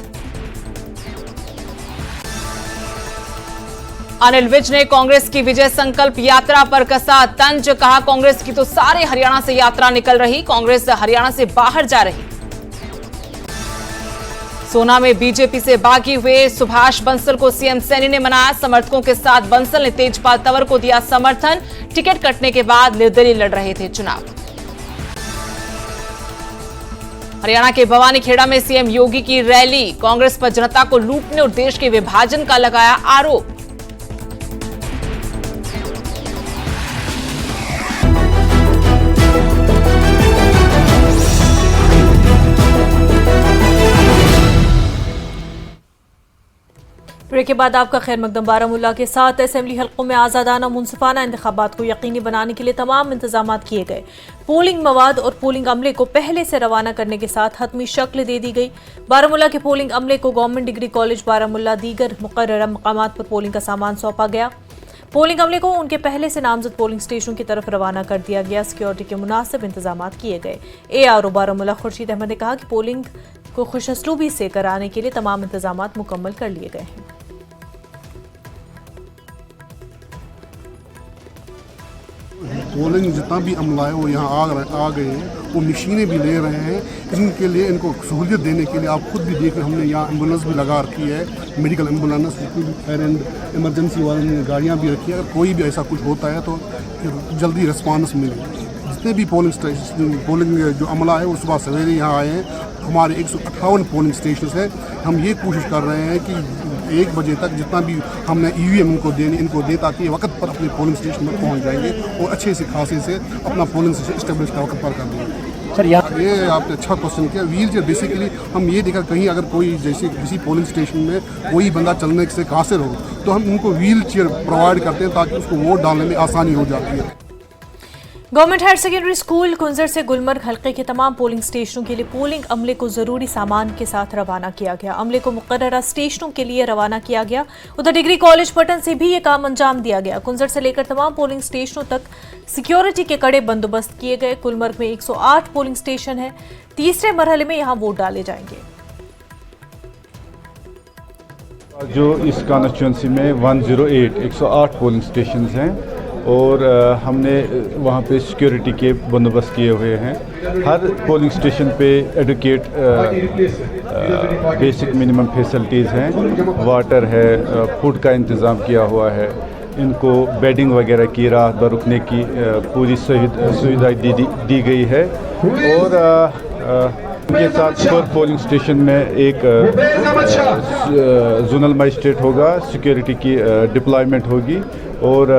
Speaker 10: अनिल विज ने कांग्रेस की विजय संकल्प यात्रा पर कसा तंज। कहा, कांग्रेस की तो सारे हरियाणा से यात्रा निकल रही, कांग्रेस हरियाणा से बाहर जा रही। सोना में बीजेपी से बागी हुए सुभाष बंसल को सीएम सैनी ने मनाया। समर्थकों के साथ बंसल ने तेजपाल तंवर को दिया समर्थन। टिकट कटने के बाद निर्दलीय लड़ रहे थे चुनाव। हरियाणा के भवानीखेड़ा में सीएम योगी की रैली। कांग्रेस पर जनता को लूटने और देश के विभाजन का लगाया आरोप।
Speaker 1: ब्रेक के बाद आपका खैर मकदम। बारामूला के 7 असेंबली हलकों में आज़ादाना मुनसिफाना इंतखाबात को यकीनी बनाने के लिए तमाम इंतजाम किए गए। पोलिंग मवाद और पोलिंग अमले को पहले से रवाना करने के साथ हतमी शक्ल दे दी गई। बारामूला के पोलिंग अमले को गवर्नमेंट डिग्री कॉलेज बारामूला दीगर मुकर्ररा मकामात पर पोलिंग का सामान सौंपा गया। पोलिंग अमले को उनके पहले से नामजद पोलिंग स्टेशनों की तरफ रवाना कर दिया गया। सिक्योरिटी के मुनासिब इंतजाम किए गए। ARO बारामूला खुर्शीद अहमद ने कहा कि पोलिंग को खुशअस्लूबी से कराने के लिए तमाम इंतजाम मुकम्मल कर लिए गए हैं।
Speaker 22: पोलिंग जितना भी अमला है वो यहाँ आ गए हैं, वो मशीनें भी ले रहे हैं। इनके लिए इनको सहूलियत देने के लिए आप खुद भी देख रहे हैं, हमने यहाँ एम्बुलेंस भी लगा रखी है, medical ambulance, fire and emergency वाले ने गाड़ियाँ भी रखी है। अगर कोई भी ऐसा कुछ होता है तो जल्दी रिस्पॉन्स मिले। जितने भी पोलिंग जो अमला है वो सुबह सवेरे यहाँ आए हैं। हमारे 158 पोलिंग स्टेशन है। हम ये कोशिश कर रहे हैं कि 1 बजे तक जितना भी हमने EVM इनको दे ताकि वक्त पर अपने पोलिंग स्टेशन पर पहुंच जाएंगे और अच्छे से खासे से अपना पोलिंग स्टेशन इस्टेब्लिश का वक्त पर कर देंगे। सर ये आपने अच्छा क्वेश्चन किया। व्हील चेयर बेसिकली हम ये देखा कहीं अगर कोई जैसे किसी पोलिंग स्टेशन में कोई बंदा चलने से कासिर हो तो हम उनको व्हील चेयर प्रोवाइड करते हैं ताकि उसको वोट डालने में आसानी हो जाती है।
Speaker 1: गवर्नमेंट हायर सेकेंडरी स्कूल कुंजर से गुलमर्ग हल्के के तमाम पोलिंग स्टेशनों के लिए पोलिंग अमले को जरूरी सामान के साथ रवाना किया गया। अमले को मुकर्ररा स्टेशनों के लिए रवाना किया गया। उधर डिग्री कॉलेज पटन से भी ये काम अंजाम दिया गया। कुंजर से लेकर तमाम पोलिंग स्टेशनों तक सिक्योरिटी के कड़े बंदोबस्त किए गए। गुलमर्ग में 108 पोलिंग स्टेशन है। तीसरे मरहले में यहाँ वोट डाले जाएंगे।
Speaker 21: जो इस कॉन्स्टिट्यूंसी में 108 पोलिंग स्टेशन हैं और हमने वहाँ पे सिक्योरिटी के बंदोबस्त किए हुए हैं। हर पोलिंग स्टेशन पे एडुकेट बेसिक मिनिमम फैसिलिटीज़ हैं, वाटर है, फूड का इंतज़ाम किया हुआ है, इनको बेडिंग वगैरह की रात भर रुकने की पूरी सुविधा दी गई है। और के साथ पर पोलिंग स्टेशन में एक जोनल मजिस्ट्रेट होगा, सिक्योरिटी की डिप्लॉयमेंट होगी और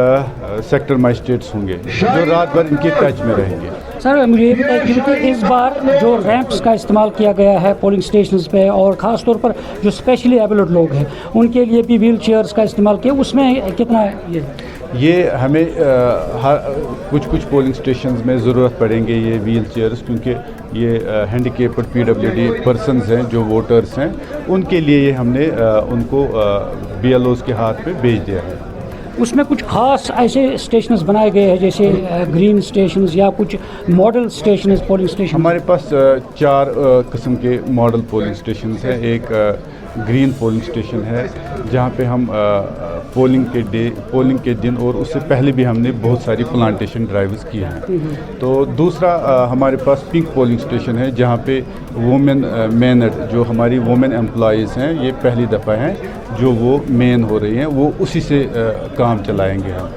Speaker 21: सेक्टर मजिस्ट्रेट्स होंगे जो रात भर इनके टच में रहेंगे।
Speaker 3: सर मुझे ये बताइए कि इस बार जो रैंप्स का इस्तेमाल किया गया है पोलिंग स्टेशंस पे और ख़ास तौर पर जो स्पेशली एबल्ड लोग हैं उनके लिए भी व्हील चेयर्स का इस्तेमाल किया, उसमें कितना है
Speaker 21: ये हमें कुछ पोलिंग स्टेशंस में ज़रूरत पड़ेंगे ये व्हील चेयर्स, क्योंकि ये हैंडीकेप्ड PWD पर्सनस हैं जो वोटर्स हैं, उनके लिए ये हमने उनको BLOs के हाथ में भेज दिया है।
Speaker 3: उसमें कुछ खास ऐसे स्टेशंस बनाए गए हैं जैसे ग्रीन स्टेशंस या कुछ मॉडल स्टेशंस पोलिंग स्टेशन?
Speaker 21: हमारे पास 4 किस्म के मॉडल पोलिंग स्टेशंस हैं। एक ग्रीन पोलिंग स्टेशन है जहाँ पे हम पोलिंग के दिन और उससे पहले भी हमने बहुत सारी प्लांटेशन ड्राइव्स किए हैं। तो दूसरा हमारे पास पिंक पोलिंग स्टेशन है जहाँ पे वुमेन मैनर जो हमारी वुमेन एम्प्लॉइज़ हैं, ये पहली दफ़ा हैं जो वो मेन हो रही हैं, वो उसी से काम चलाएंगे हम।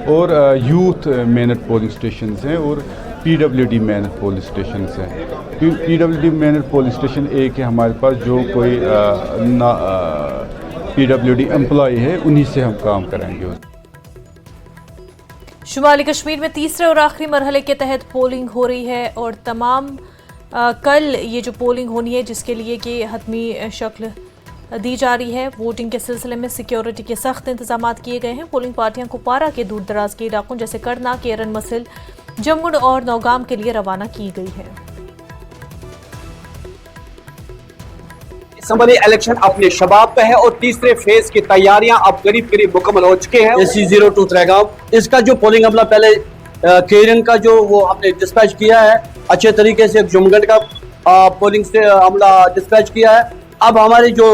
Speaker 21: और यूथ मैनर पोलिंग स्टेशंस हैं और PWD मैनर पोलिंग स्टेशंस हैं। PWD मैनर पोलिंग स्टेशन एक है हमारे पास, जो कोई PWD एम्प्लॉय है उन्हीं से हम काम कराएंगे।
Speaker 1: शुमाली कश्मीर में तीसरे और आखिरी मरहले के तहत पोलिंग हो रही है और तमाम कल ये जो पोलिंग होनी है जिसके लिए कि हतमी शक्ल दी जा रही है। वोटिंग के सिलसिले में सिक्योरिटी के सख्त इंतजाम किए गए हैं। पोलिंग पार्टियां कुपवारा के दूर दराज के इलाकों जैसे करना, केरन, मसिल, जमुड और नौगाम के लिए रवाना की गई है।
Speaker 4: असम्बली इलेक्शन अपने शबाब पे है और तीसरे फेज की तैयारियां अब करीब मुकम्मल हो चुके हैं। AC02 त्रेगाम इसका जो पोलिंग अमला पहले केरन का जो वो हमने डिस्पैच किया है अच्छे तरीके से, जुमगढ़ का पोलिंग से अमला डिस्पैच किया है। अब हमारे जो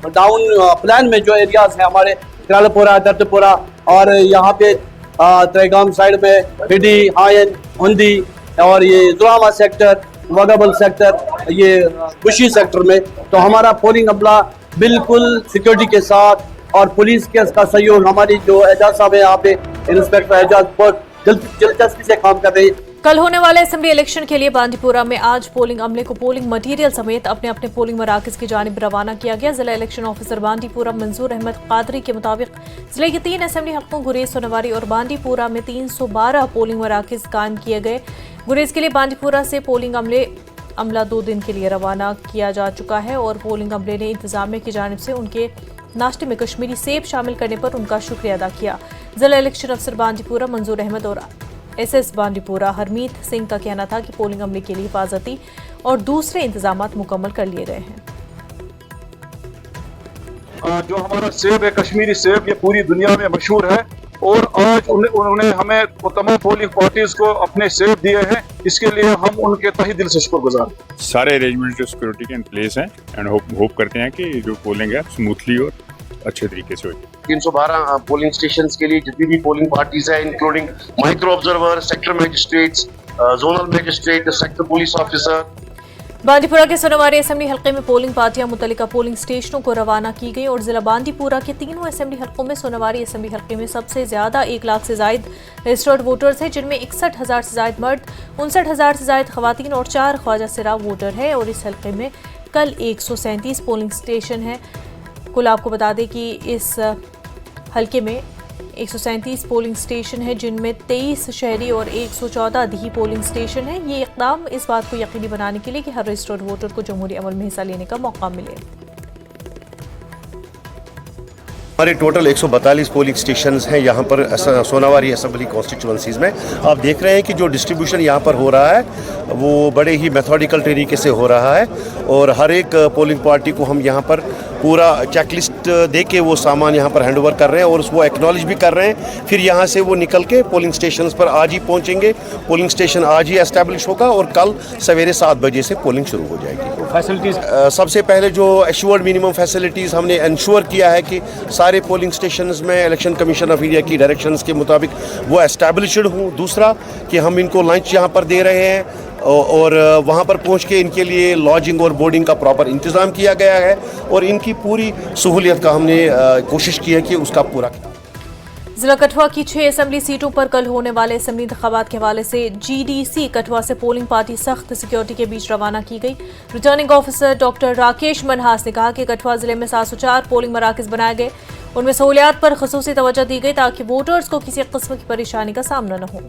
Speaker 4: डाउन प्लान में जो एरियाज है हमारे करालपुरा, दर्दपुरा और यहाँ पे त्रेगाम साइड में हिडी, हायन, हुंदी और ये जुरामा सेक्टर, वागाबल सेक्टर, ये बुशी सेक्टर में तो हमारा पोलिंग अमला बिल्कुल सिक्योरिटी के साथ और पुलिस के इसका सहयोग, हमारी जो एजाज साहब है यहाँ पे इंस्पेक्टर एजाज बहुत दिलचस्पी से काम कर रही है।
Speaker 1: कल होने वाले असेंबली इलेक्शन के लिए बांदीपुरा में आज पोलिंग अमले को पोलिंग मटीरियल समेत अपने अपने पोलिंग मराकज की जानिब रवाना किया गया। जिला इलेक्शन ऑफिसर बांदीपुरा मंजूर अहमद कादरी के मुताबिक जिले के 3 असेंबली हल्कों गुरेज, सोनवारी और बांदीपुरा में 312 पोलिंग मराकज कायम किए गए। गुरेज के लिए बांदीपुरा से पोलिंग अमला 2 दिन के लिए रवाना किया जा चुका है और पोलिंग अमले ने इंतजामिया की जानिब से उनके नाश्ते में कश्मीरी सेब शामिल करने पर उनका शुक्रिया अदा किया। जिला इलेक्शन अफसर बांदीपुरा मंजूर अहमद और SS बांदीपुरा हरमीत सिंह का कहना था कि पोलिंग अमले के लिए हिफाजती और दूसरे इंतजाम मुकम्मल कर लिए गए हैं।
Speaker 23: जो हमारा सेब है, कश्मीरी सेब, ये पूरी दुनिया में मशहूर है और आज उन्होंने हमें तमाम पोलिंग पार्टीज को अपने सेब दिए हैं, इसके लिए हम उनके तहे दिल से शुक्रगुजार।
Speaker 24: सारे अरेंजमेंट जो सिक्योरिटी के इन प्लेस हैं एंड होप करते हैं कि जो पोलिंग है स्मूथली और अच्छे तरीके से हो।
Speaker 2: 312 पोलिंग स्टेशन के लिए जितनी भी पोलिंग पार्टीज है including micro observer, sector magistrates, zonal magistrate, sector police officer.
Speaker 1: Bandipora के सोनवारी असेंबली हल्के में पोलिंग पार्टियां मुतल्लिका पोलिंग स्टेशनों को रवाना की गई और जिला बांदीपुरा के तीनों असेंबली हल्कों में सोनवारी असेंबली हल्के में सबसे ज्यादा 1 लाख से जायद रजिस्टर्ड वोटर्स हैं, जिनमें 61,000 से जायद मर्द, 59,000 से जायद खवातीन और 4 ख्वाजा सिरा वोटर हैं। और इस हल्के में कल 137 पोलिंग स्टेशन हैं। कुल आपको बता दें कि इस हल्के में 137 पोलिंग स्टेशन है, जिनमें 23 शहरी और 114 दही पोलिंग स्टेशन है। ये इक़दाम इस बात को यकीनी बनाने के लिए कि हर रजिस्टर्ड वोटर को जमहूरी अमल में हिस्सा लेने का मौका मिले।
Speaker 2: हमारे टोटल 142 पोलिंग स्टेशंस हैं यहाँ पर सोनावारी असेंबली कॉन्स्टिट्यूंसीज में। आप देख रहे हैं कि जो डिस्ट्रीब्यूशन यहाँ पर हो रहा है वो बड़े ही मेथोडिकल तरीके से हो रहा है और हर एक पोलिंग पार्टी को हम यहाँ पर पूरा चेकलिस्ट दे के वो सामान यहाँ पर हैंडओवर कर रहे हैं और उसको एक्नॉलेज भी कर रहे हैं। फिर यहाँ से वो निकल के पोलिंग स्टेशंस पर आज ही पहुँचेंगे। पोलिंग स्टेशन आज ही एस्टैब्लिश होगा और कल सवेरे 7 बजे से पोलिंग शुरू हो जाएगी।
Speaker 14: फैसिलिटीज़
Speaker 2: सबसे पहले जो एश्योर्ड मिनिमम फैसिलिटीज़ हमने इंश्योर किया है कि सारे पोलिंग स्टेशंस में इलेक्शन कमीशन ऑफ इंडिया की डायरेक्शंस के मुताबिक वो एस्टैब्लिश्ड हों। दूसरा कि हम इनको लंच यहाँ पर दे रहे हैं और वहाँ पर पहुँच के इनके लिए लॉजिंग और बोर्डिंग का प्रॉपर इंतज़ाम किया गया है और इनकी पूरी सहूलियत का हमने कोशिश की है कि उसका पूरा।
Speaker 1: जिला कठुआ की 6 असेंबली सीटों पर कल होने वाले असेंबली इंतखाबात के हवाले से GDC कठुआ से पोलिंग पार्टी सख्त सिक्योरिटी के बीच रवाना की गई। Returning officer doctor Rakesh Manhas ने कहा कि कठुआ जिले में 704 पोलिंग मराकज बनाए गए, उनमें सहूलियात पर खसूसी तवज्जो दी गई ताकि वोटर्स को किसी किस्म की परेशानी का सामना न हो।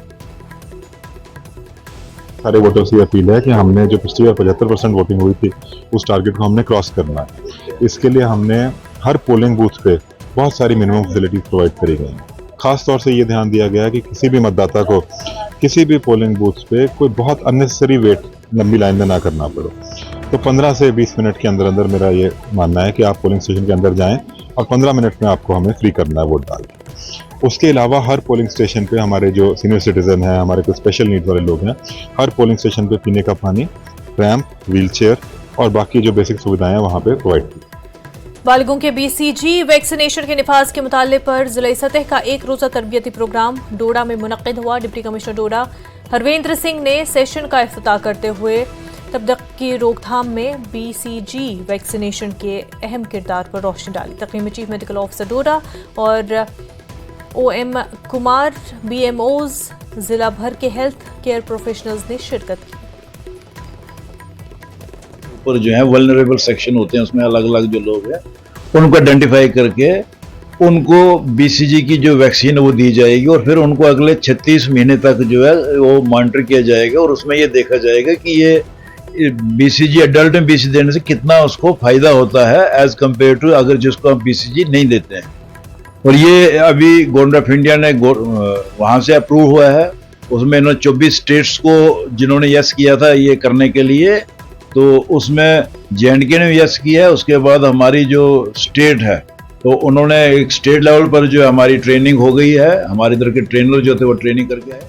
Speaker 5: सारे वोटर्स की अपील है कि हमने जो पिछली बार 75% वोटिंग हुई थी उस टारगेट को हमने क्रॉस करना है। इसके लिए हमने हर पोलिंग बूथ पे बहुत सारी मिनिमम फैसिलिटीज प्रोवाइड करी गई हैं। खास तौर से ये ध्यान दिया गया है कि किसी भी मतदाता को किसी भी पोलिंग बूथ पे कोई बहुत अननेसेसरी वेट लंबी लाइन में ना करना पड़े। तो 15 से 20 मिनट के अंदर अंदर मेरा ये मानना है कि आप पोलिंग स्टेशन के अंदर जाएं और 15 मिनट में आपको हमें फ्री करना है वोट डाल के। उसके अलावा हर पोलिंग स्टेशन पे हमारे जो सीनियर सिटीजन हैं, हमारे कुछ स्पेशल नीड वाले लोग हैं, हर पोलिंग स्टेशन पे पीने का पानी, रैंप, व्हीलचेयर और बाकी जो बेसिक सुविधाएं हैं वहाँ पे प्रोवाइड की।
Speaker 1: बालिगों के BCG वैक्सीनेशन के निफाज के मुताले पर जिला सतह का एक रोजा तरबियती प्रोग्राम डोडा में मुनक्किद हुआ। डिप्टी कमिश्नर डोडा हरवेंद्र सिंह ने सेशन का इफ्तिताह करते हुए तबदक की रोकथाम में BCG वैक्सीनेशन के अहम किरदार पर रोशनी डाली। तकरीब में चीफ मेडिकल ऑफिसर डोडा और OM कुमार, BMOs, जिला भर के हेल्थ केयर प्रोफेशनल्स ने शिरकत की।
Speaker 7: ऊपर जो है वल्नरेबल सेक्शन होते हैं, उसमें अलग अलग जो लोग हैं उनको आइडेंटिफाई करके उनको BCG की जो वैक्सीन है वो दी जाएगी और फिर उनको अगले 36 महीने तक जो है वो मॉनिटर किया जाएगा और उसमें ये देखा जाएगा कि ये BCG अडल्ट में BCG देने से कितना उसको फायदा होता है एज कम्पेयर टू अगर जिसको हम BCG नहीं देते हैं। और ये अभी गवर्नमेंट ऑफ इंडिया ने वहाँ से अप्रूव हुआ है। उसमें इन्होंने 24 स्टेट्स को जिन्होंने यस किया था ये करने के लिए, तो उसमें J&K ने यस किया है। उसके बाद हमारी जो स्टेट है तो उन्होंने एक स्टेट लेवल पर जो हमारी ट्रेनिंग हो गई है, हमारे इधर के ट्रेनर जो थे वो ट्रेनिंग करके आए।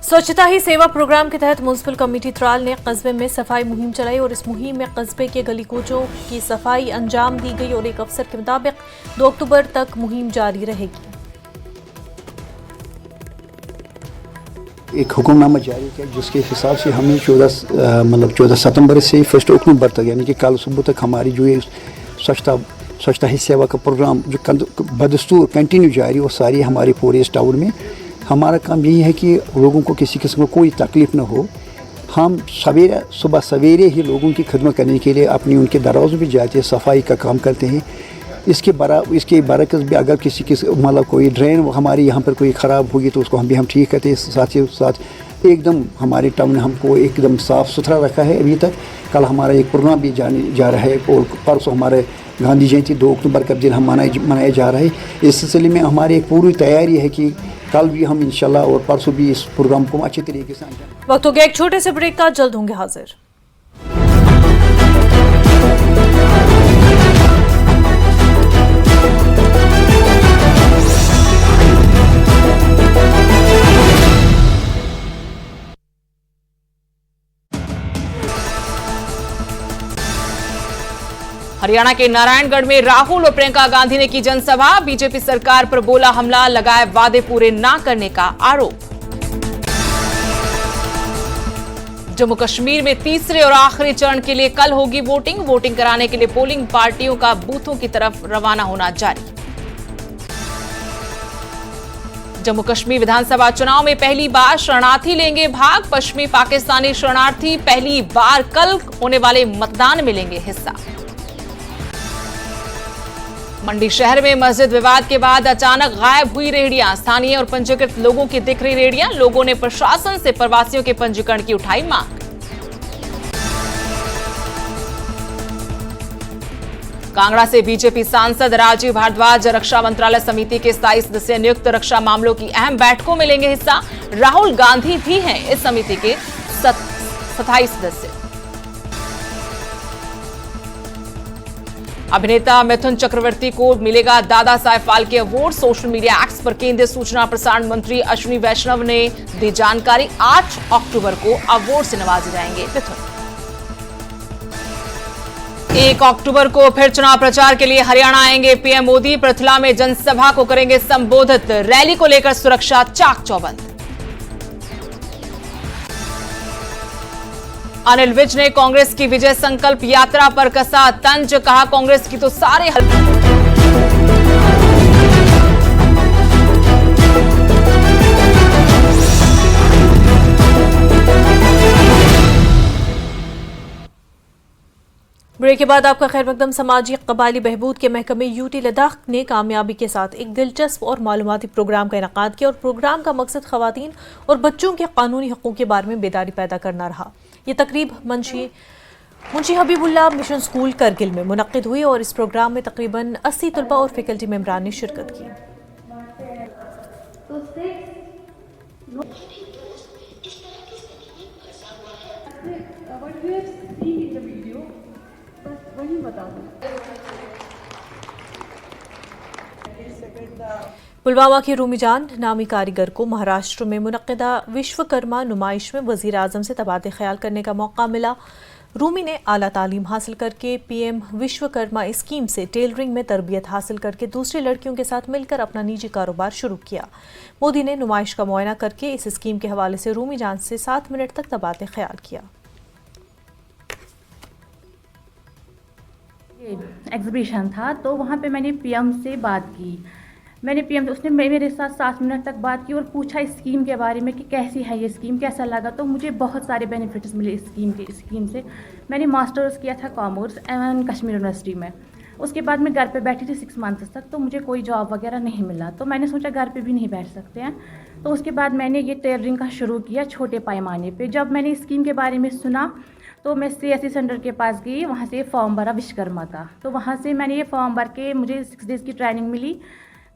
Speaker 1: स्वच्छता ही सेवा प्रोग्राम के तहत म्युनिसिपल कमेटी त्राल ने कस्बे में सफाई मुहिम चलाई और इस मुहिम में कस्बे के गली कूचों की सफाई अंजाम दी गई और एक अफसर के मुताबिक 2 अक्टूबर तक मुहिम जारी रहेगी।
Speaker 16: एक हुक्मनामा जारी किया जिसके हिसाब से हमें 14 सितंबर से 1 अक्टूबर तक यानी कि कल सुबह तक हमारी जो ये स्वच्छता ही सेवा का प्रोग्राम जो बदस्तूर कंटिन्यू जारी और सारी हमारे पूरे इस टाउन में हमारा काम यही है कि लोगों को किसी किस्म को कोई तकलीफ़ न हो। हम सुबह सवेरे ही लोगों की खिदमत करने के लिए अपनी उनके दरवाज़ों पे जाते हैं, सफाई का काम करते हैं। इसके बरकस भी अगर किसी मतलब कोई ड्रेन हमारी यहाँ पर कोई ख़राब होगी तो उसको हम ठीक करते हैं। साथ ही साथ एकदम हमारे टाउन ने हमको एकदम साफ़ सुथरा रखा है अभी तक। कल हमारा एक प्रोग्राम भी जा रहा है और परसों हमारे गांधी जयंती 2 अक्टूबर का दिन हम मनाया जा रहा है। इस सिलसिले में हमारी एक पूरी तैयारी है कि कल भी हम इंशाल्लाह और परसों भी इस प्रोग्राम को अच्छे तरीके से अंजाम।
Speaker 1: वक्त हो गया एक छोटे से ब्रेक का, जल्द होंगे हाजिर।
Speaker 10: हरियाणा के नारायणगढ़ में राहुल और प्रियंका गांधी ने की जनसभा। बीजेपी सरकार पर बोला हमला, लगाए वादे पूरे ना करने का आरोप। जम्मू कश्मीर में तीसरे और आखिरी चरण के लिए कल होगी वोटिंग। वोटिंग कराने के लिए पोलिंग पार्टियों का बूथों की तरफ रवाना होना जारी। जम्मू कश्मीर विधानसभा चुनाव में पहली बार शरणार्थी लेंगे भाग। पश्चिमी पाकिस्तानी शरणार्थी पहली बार कल होने वाले मतदान में लेंगे हिस्सा। मंडी शहर में मस्जिद विवाद के बाद अचानक गायब हुई रेहड़ियां। स्थानीय और पंजीकृत लोगों की दिख रही रेहड़ियां। लोगों ने प्रशासन से प्रवासियों के पंजीकरण की उठाई मांग। कांगड़ा से बीजेपी सांसद राजीव भारद्वाज रक्षा मंत्रालय समिति के स्थायी सदस्य नियुक्त। रक्षा मामलों की अहम बैठकों में लेंगे हिस्सा। राहुल गांधी भी हैं इस समिति के स्थायी सदस्य। अभिनेता मिथुन चक्रवर्ती को मिलेगा Dada Saheb Phalke award. Social media acts पर केंद्रीय सूचना प्रसारण मंत्री अश्विनी वैष्णव ने दी जानकारी। 8 अक्टूबर को अवार्ड से नवाजे जाएंगे मिथुन। 1 अक्टूबर को फिर चुनाव प्रचार के लिए हरियाणा आएंगे पीएम मोदी। पृथला में जनसभा को करेंगे संबोधित। रैली को लेकर सुरक्षा चाक चौबंद। अनिल विज ने कांग्रेस की विजय संकल्प यात्रा पर कसा तंज। कहा कांग्रेस की तो सारे
Speaker 1: ब्रेक के बाद आपका खैर मकदम। समाजी कबायली बहबूद के महकमे यूटी लद्दाख ने कामयाबी के साथ एक दिलचस्प और मालूमाती प्रोग्राम का इनेकाद किया और प्रोग्राम का मकसद खवातीन और बच्चों के कानूनी हकूक़ के बारे में बेदारी पैदा करना रहा। ये तकरीब मुंशी हबीबुल्लाह मिशन स्कूल करगिल में मुनक्किद हुई और इस प्रोग्राम में तकरीबन 80 तलबा और फैकल्टी मेंबरान ने शिरकत की। पुलवामा के रूमीजान नामी कारीगर को महाराष्ट्र में मुनक्किदा विश्वकर्मा नुमाइश में वजीर आजम से तबादले ख्याल करने का मौका मिला। रूमी ने आला तालीम हासिल करके पीएम विश्वकर्मा स्कीम से टेलरिंग में तरबियत हासिल करके दूसरी लड़कियों के साथ मिलकर अपना निजी कारोबार शुरू किया। मोदी ने नुमाइश का मुआयना करके इस स्कीम के हवाले से रूमी जान से 7 मिनट तक तबादले ख्याल किया।
Speaker 8: एग्जीबिशन था तो वहाँ पे मैंने पीएम से बात की। मैंने पीएम उसने मेरे साथ 7 मिनट तक बात की और पूछा इस स्कीम के बारे में कि कैसी है ये स्कीम, कैसा लगा। तो मुझे बहुत सारे बेनिफिट्स मिले इस स्कीम से। मैंने मास्टर्स किया था कॉमर्स एंड कश्मीर यूनिवर्सिटी में। उसके बाद मैं घर पे बैठी थी 6 मंथ्स तक, तो मुझे कोई जॉब वगैरह नहीं मिला। तो मैंने सोचा घर पे भी नहीं बैठ सकते हैं, तो उसके बाद मैंने ये टेलरिंग का शुरू किया छोटे पैमाने पे। जब मैंने इस स्कीम के बारे में सुना तो मैं CSC सेंटर के पास गई, वहाँ से फॉर्म भरा विश्वकर्मा का। तो वहाँ से मैंने ये फॉर्म भर के मुझे 6 डेज़ की ट्रेनिंग मिली।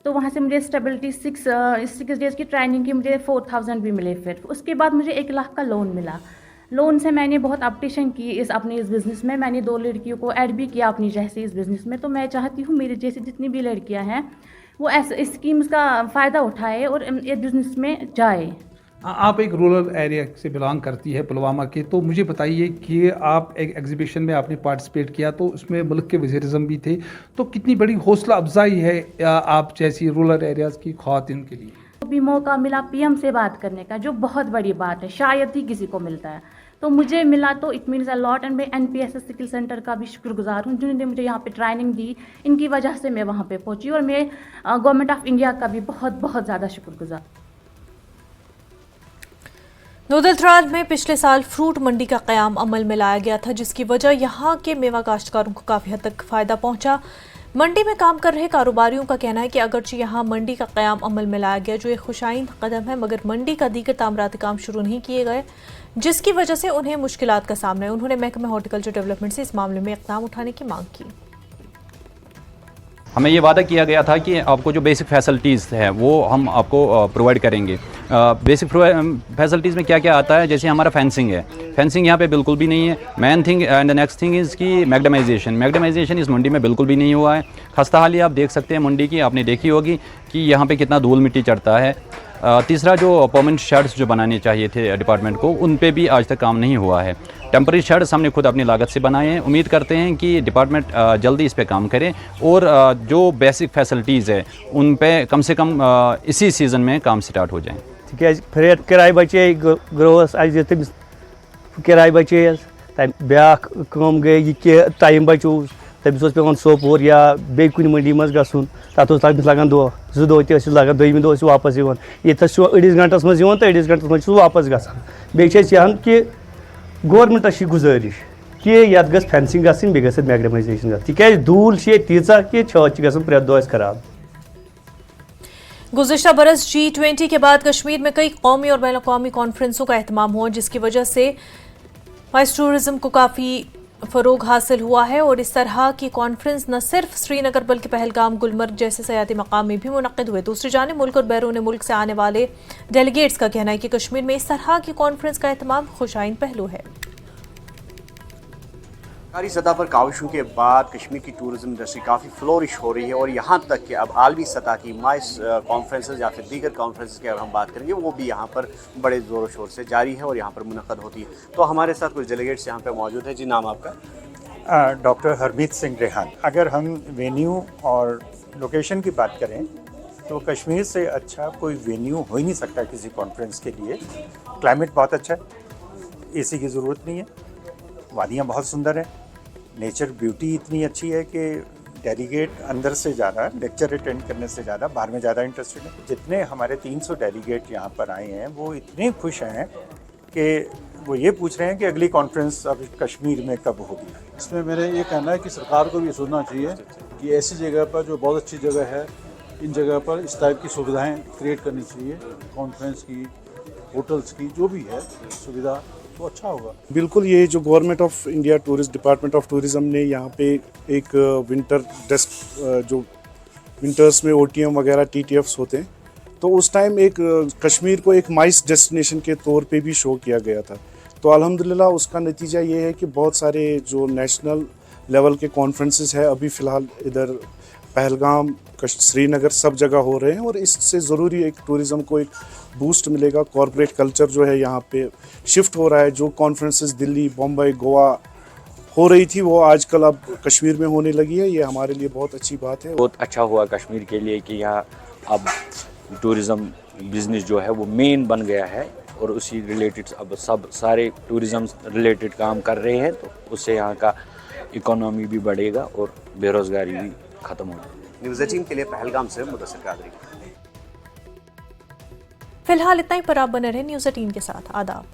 Speaker 8: तो वहाँ से मुझे स्टेबिलिटी 6 डेज़ की ट्रेनिंग की मुझे 4000 भी मिले। फिर उसके बाद मुझे 1 लाख का लोन मिला। लोन से मैंने बहुत अपडेशन की अपने इस बिज़नेस में। मैंने 2 लड़कियों को ऐड भी किया अपनी जैसे इस बिज़नेस में। तो मैं चाहती हूँ मेरे जैसे जितनी भी लड़कियाँ हैं वो ऐसे स्कीम्स का फ़ायदा उठाए और ये बिज़नेस में जाए।
Speaker 9: आप एक रूरल एरिया से बिलोंग करती है पुलवामा के, तो मुझे बताइए कि आप एक एग्जीबिशन में आपने पार्टिसिपेट किया तो उसमें मुल्क के वज़ीर-ए-आज़म भी थे, तो कितनी बड़ी हौसला अफजाई है आप जैसी रूरल एरियाज़ की ख़वातीन के लिए।
Speaker 8: भी मौका मिला पीएम से बात करने का, जो बहुत बड़ी बात है, शायद ही किसी को मिलता है। तो मुझे मिला तो it means a lot. And मैं NPSS स्किल सेंटर का भी शुक्रगुजार हूँ जिन्होंने मुझे यहाँ पे ट्रेनिंग दी। इनकी वजह से मैं वहाँ पे पहुँची और मैं गवर्नमेंट ऑफ इंडिया का भी बहुत बहुत ज़्यादा शुक्रगुजार।
Speaker 1: नौदलत्राल में पिछले साल फ्रूट मंडी का क़याम अमल में लाया गया था, जिसकी वजह यहाँ के मेवा काश्तकारों को काफ़ी हद तक फ़ायदा पहुँचा। मंडी में काम कर रहे कारोबारियों का कहना है कि अगरचे यहाँ मंडी का क़याम अमल में लाया गया जो एक खुशाइन कदम है, मगर मंडी का दीगर तामीराती काम शुरू नहीं किए गए, जिसकी वजह से उन्हें मुश्किलात का सामना है। उन्होंने महकमे हॉर्टिकल्चर डेवलपमेंट से इस मामले में इक़दाम उठाने की मांग की।
Speaker 11: हमें ये वादा किया गया था कि आपको जो बेसिक फैसिलिटीज़ है वो हम आपको प्रोवाइड करेंगे। बेसिक फैसिलिटीज़ में क्या क्या आता है, जैसे हमारा फेंसिंग है, फेंसिंग यहाँ पे बिल्कुल भी नहीं है। Main thing and the next thing is कि मैगडमाइजेशन इस मंडी में बिल्कुल भी नहीं हुआ है। खस्ता हाली आप देख सकते हैं मंडी की, आपने देखी होगी कि यहाँ पे कितना धूल मिट्टी चढ़ता है। तीसरा जो परमानेंट शेड्स जो बनाने चाहिए थे डिपार्टमेंट को, उन पे भी आज तक काम नहीं हुआ है। टेम्पररी शेड्स हमने खुद अपनी लागत से बनाए हैं। उम्मीद करते हैं कि डिपार्टमेंट जल्दी इस पे काम करे और जो बेसिक फैसिलिटीज़ है उन पे कम से कम इसी सीज़न में काम स्टार्ट हो जाए।
Speaker 12: फ्रेट किराए बचे ग्रोस तमिस किराए बचे ब्या गई ये कि टाइम बचो तमिस पे सोपोर या बे कुछ मंडी मज गन तमिस लगान 2 दो लगान दोम दो वापस ये अड़िस घंटस मज तो अड़िस घंटस मज वापस गसान बेहन कि गवर्नमेंटस गुजारिश कि ये गस फेंसिंग गई बे मैगडमाइजेशन ति धूल तीचा कि छत ग प्रेत दो खराब।
Speaker 1: गुज़िश्ता बरस G20 के बाद कश्मीर में कई कौमी और बैनुल-अक़वामी कॉन्फ्रेंसों का एहतमाम हुआ, जिसकी वजह से वाइस टूरिज्म को काफ़ी फरोग हासिल हुआ है और इस तरह की कॉन्फ्रेंस न सिर्फ श्रीनगर बल्कि पहलगाम, गुलमर्ग जैसे सयाती मकाम में भी मुनक्किद हुए। दूसरी जानिब मुल्क और बैरून मुल्क से आने वाले डेलीगेट्स का कहना है कि कश्मीर में इस तरह की कॉन्फ्रेंस का एहतमाम खुशाइन पहलू है।
Speaker 13: सरकारी सतह पर काविशों के बाद कश्मीर की टूरिज्म इंडस्ट्री काफ़ी फ्लोरिश हो रही है और यहाँ तक कि अब आलमी सतह की माइस कॉन्फ्रेंसेस या फिर दीगर कॉन्फ्रेंसेस की अगर हम बात करेंगे वो भी यहाँ पर बड़े ज़ोर शोर से जारी है और यहाँ पर मुनक़द होती है। तो हमारे साथ कुछ डेलीगेट्स यहाँ पर मौजूद है। जी, नाम आपका?
Speaker 15: डॉक्टर हरमीत सिंह रेहान। अगर हम वेन्यू और लोकेशन की बात करें तो कश्मीर से अच्छा कोई वेन्यू हो ही नहीं सकता किसी कॉन्फ्रेंस के लिए। क्लाइमेट बहुत अच्छा है, एसी की ज़रूरत नहीं है, वादियाँ बहुत सुंदर हैं, नेचर ब्यूटी इतनी अच्छी है कि डेलीगेट अंदर से ज़्यादा लेक्चर अटेंड करने से ज़्यादा बाहर में ज़्यादा इंटरेस्टेड है। जितने हमारे 300 डेलीगेट यहाँ पर आए हैं वो इतने खुश हैं कि वो ये पूछ रहे हैं कि अगली कॉन्फ्रेंस अब कश्मीर में कब होगी।
Speaker 17: इसमें मेरा ये कहना है कि सरकार को भी सोचना चाहिए कि ऐसी जगह पर जो बहुत अच्छी जगह है, इन जगह पर इस टाइप की सुविधाएं क्रिएट करनी चाहिए। कॉन्फ्रेंस की, होटल्स की, जो भी है सुविधा तो अच्छा होगा।
Speaker 22: बिल्कुल, ये जो government of India tourist department of tourism ने यहाँ पे एक विंटर डेस्क, जो विंटर्स में OTM वगैरह TTFs होते हैं, तो उस टाइम एक कश्मीर को एक माइस डेस्टिनेशन के तौर पे भी शो किया गया था। तो अल्हम्दुलिल्लाह उसका नतीजा ये है कि बहुत सारे जो नेशनल लेवल के कॉन्फ्रेंसेस है अभी फ़िलहाल इधर पहलगाम, श्रीनगर सब जगह हो रहे हैं और इससे ज़रूरी एक टूरिज़्म को एक बूस्ट मिलेगा। कॉर्पोरेट कल्चर जो है यहाँ पे शिफ्ट हो रहा है। जो कॉन्फ्रेंसेस दिल्ली, बम्बई, गोवा हो रही थी वो आजकल अब कश्मीर में होने लगी है। ये हमारे लिए बहुत अच्छी बात है।
Speaker 18: बहुत अच्छा हुआ कश्मीर के लिए कि यहाँ अब टूरिज़्म बिजनेस जो है वो मेन बन गया है और उसी रिलेटेड अब सब सारे टूरिज़्म रिलेटेड काम कर रहे हैं, तो उससे यहाँ का इकोनॉमी भी बढ़ेगा और बेरोज़गारी भी ख़त्म होगी।
Speaker 13: न्यूज़ 18 के लिए पहलगाम से मुदस्सिर कादरी।
Speaker 1: फिलहाल इतना ही, पर आप बने रहे न्यूज़ 18 के साथ। आदाब।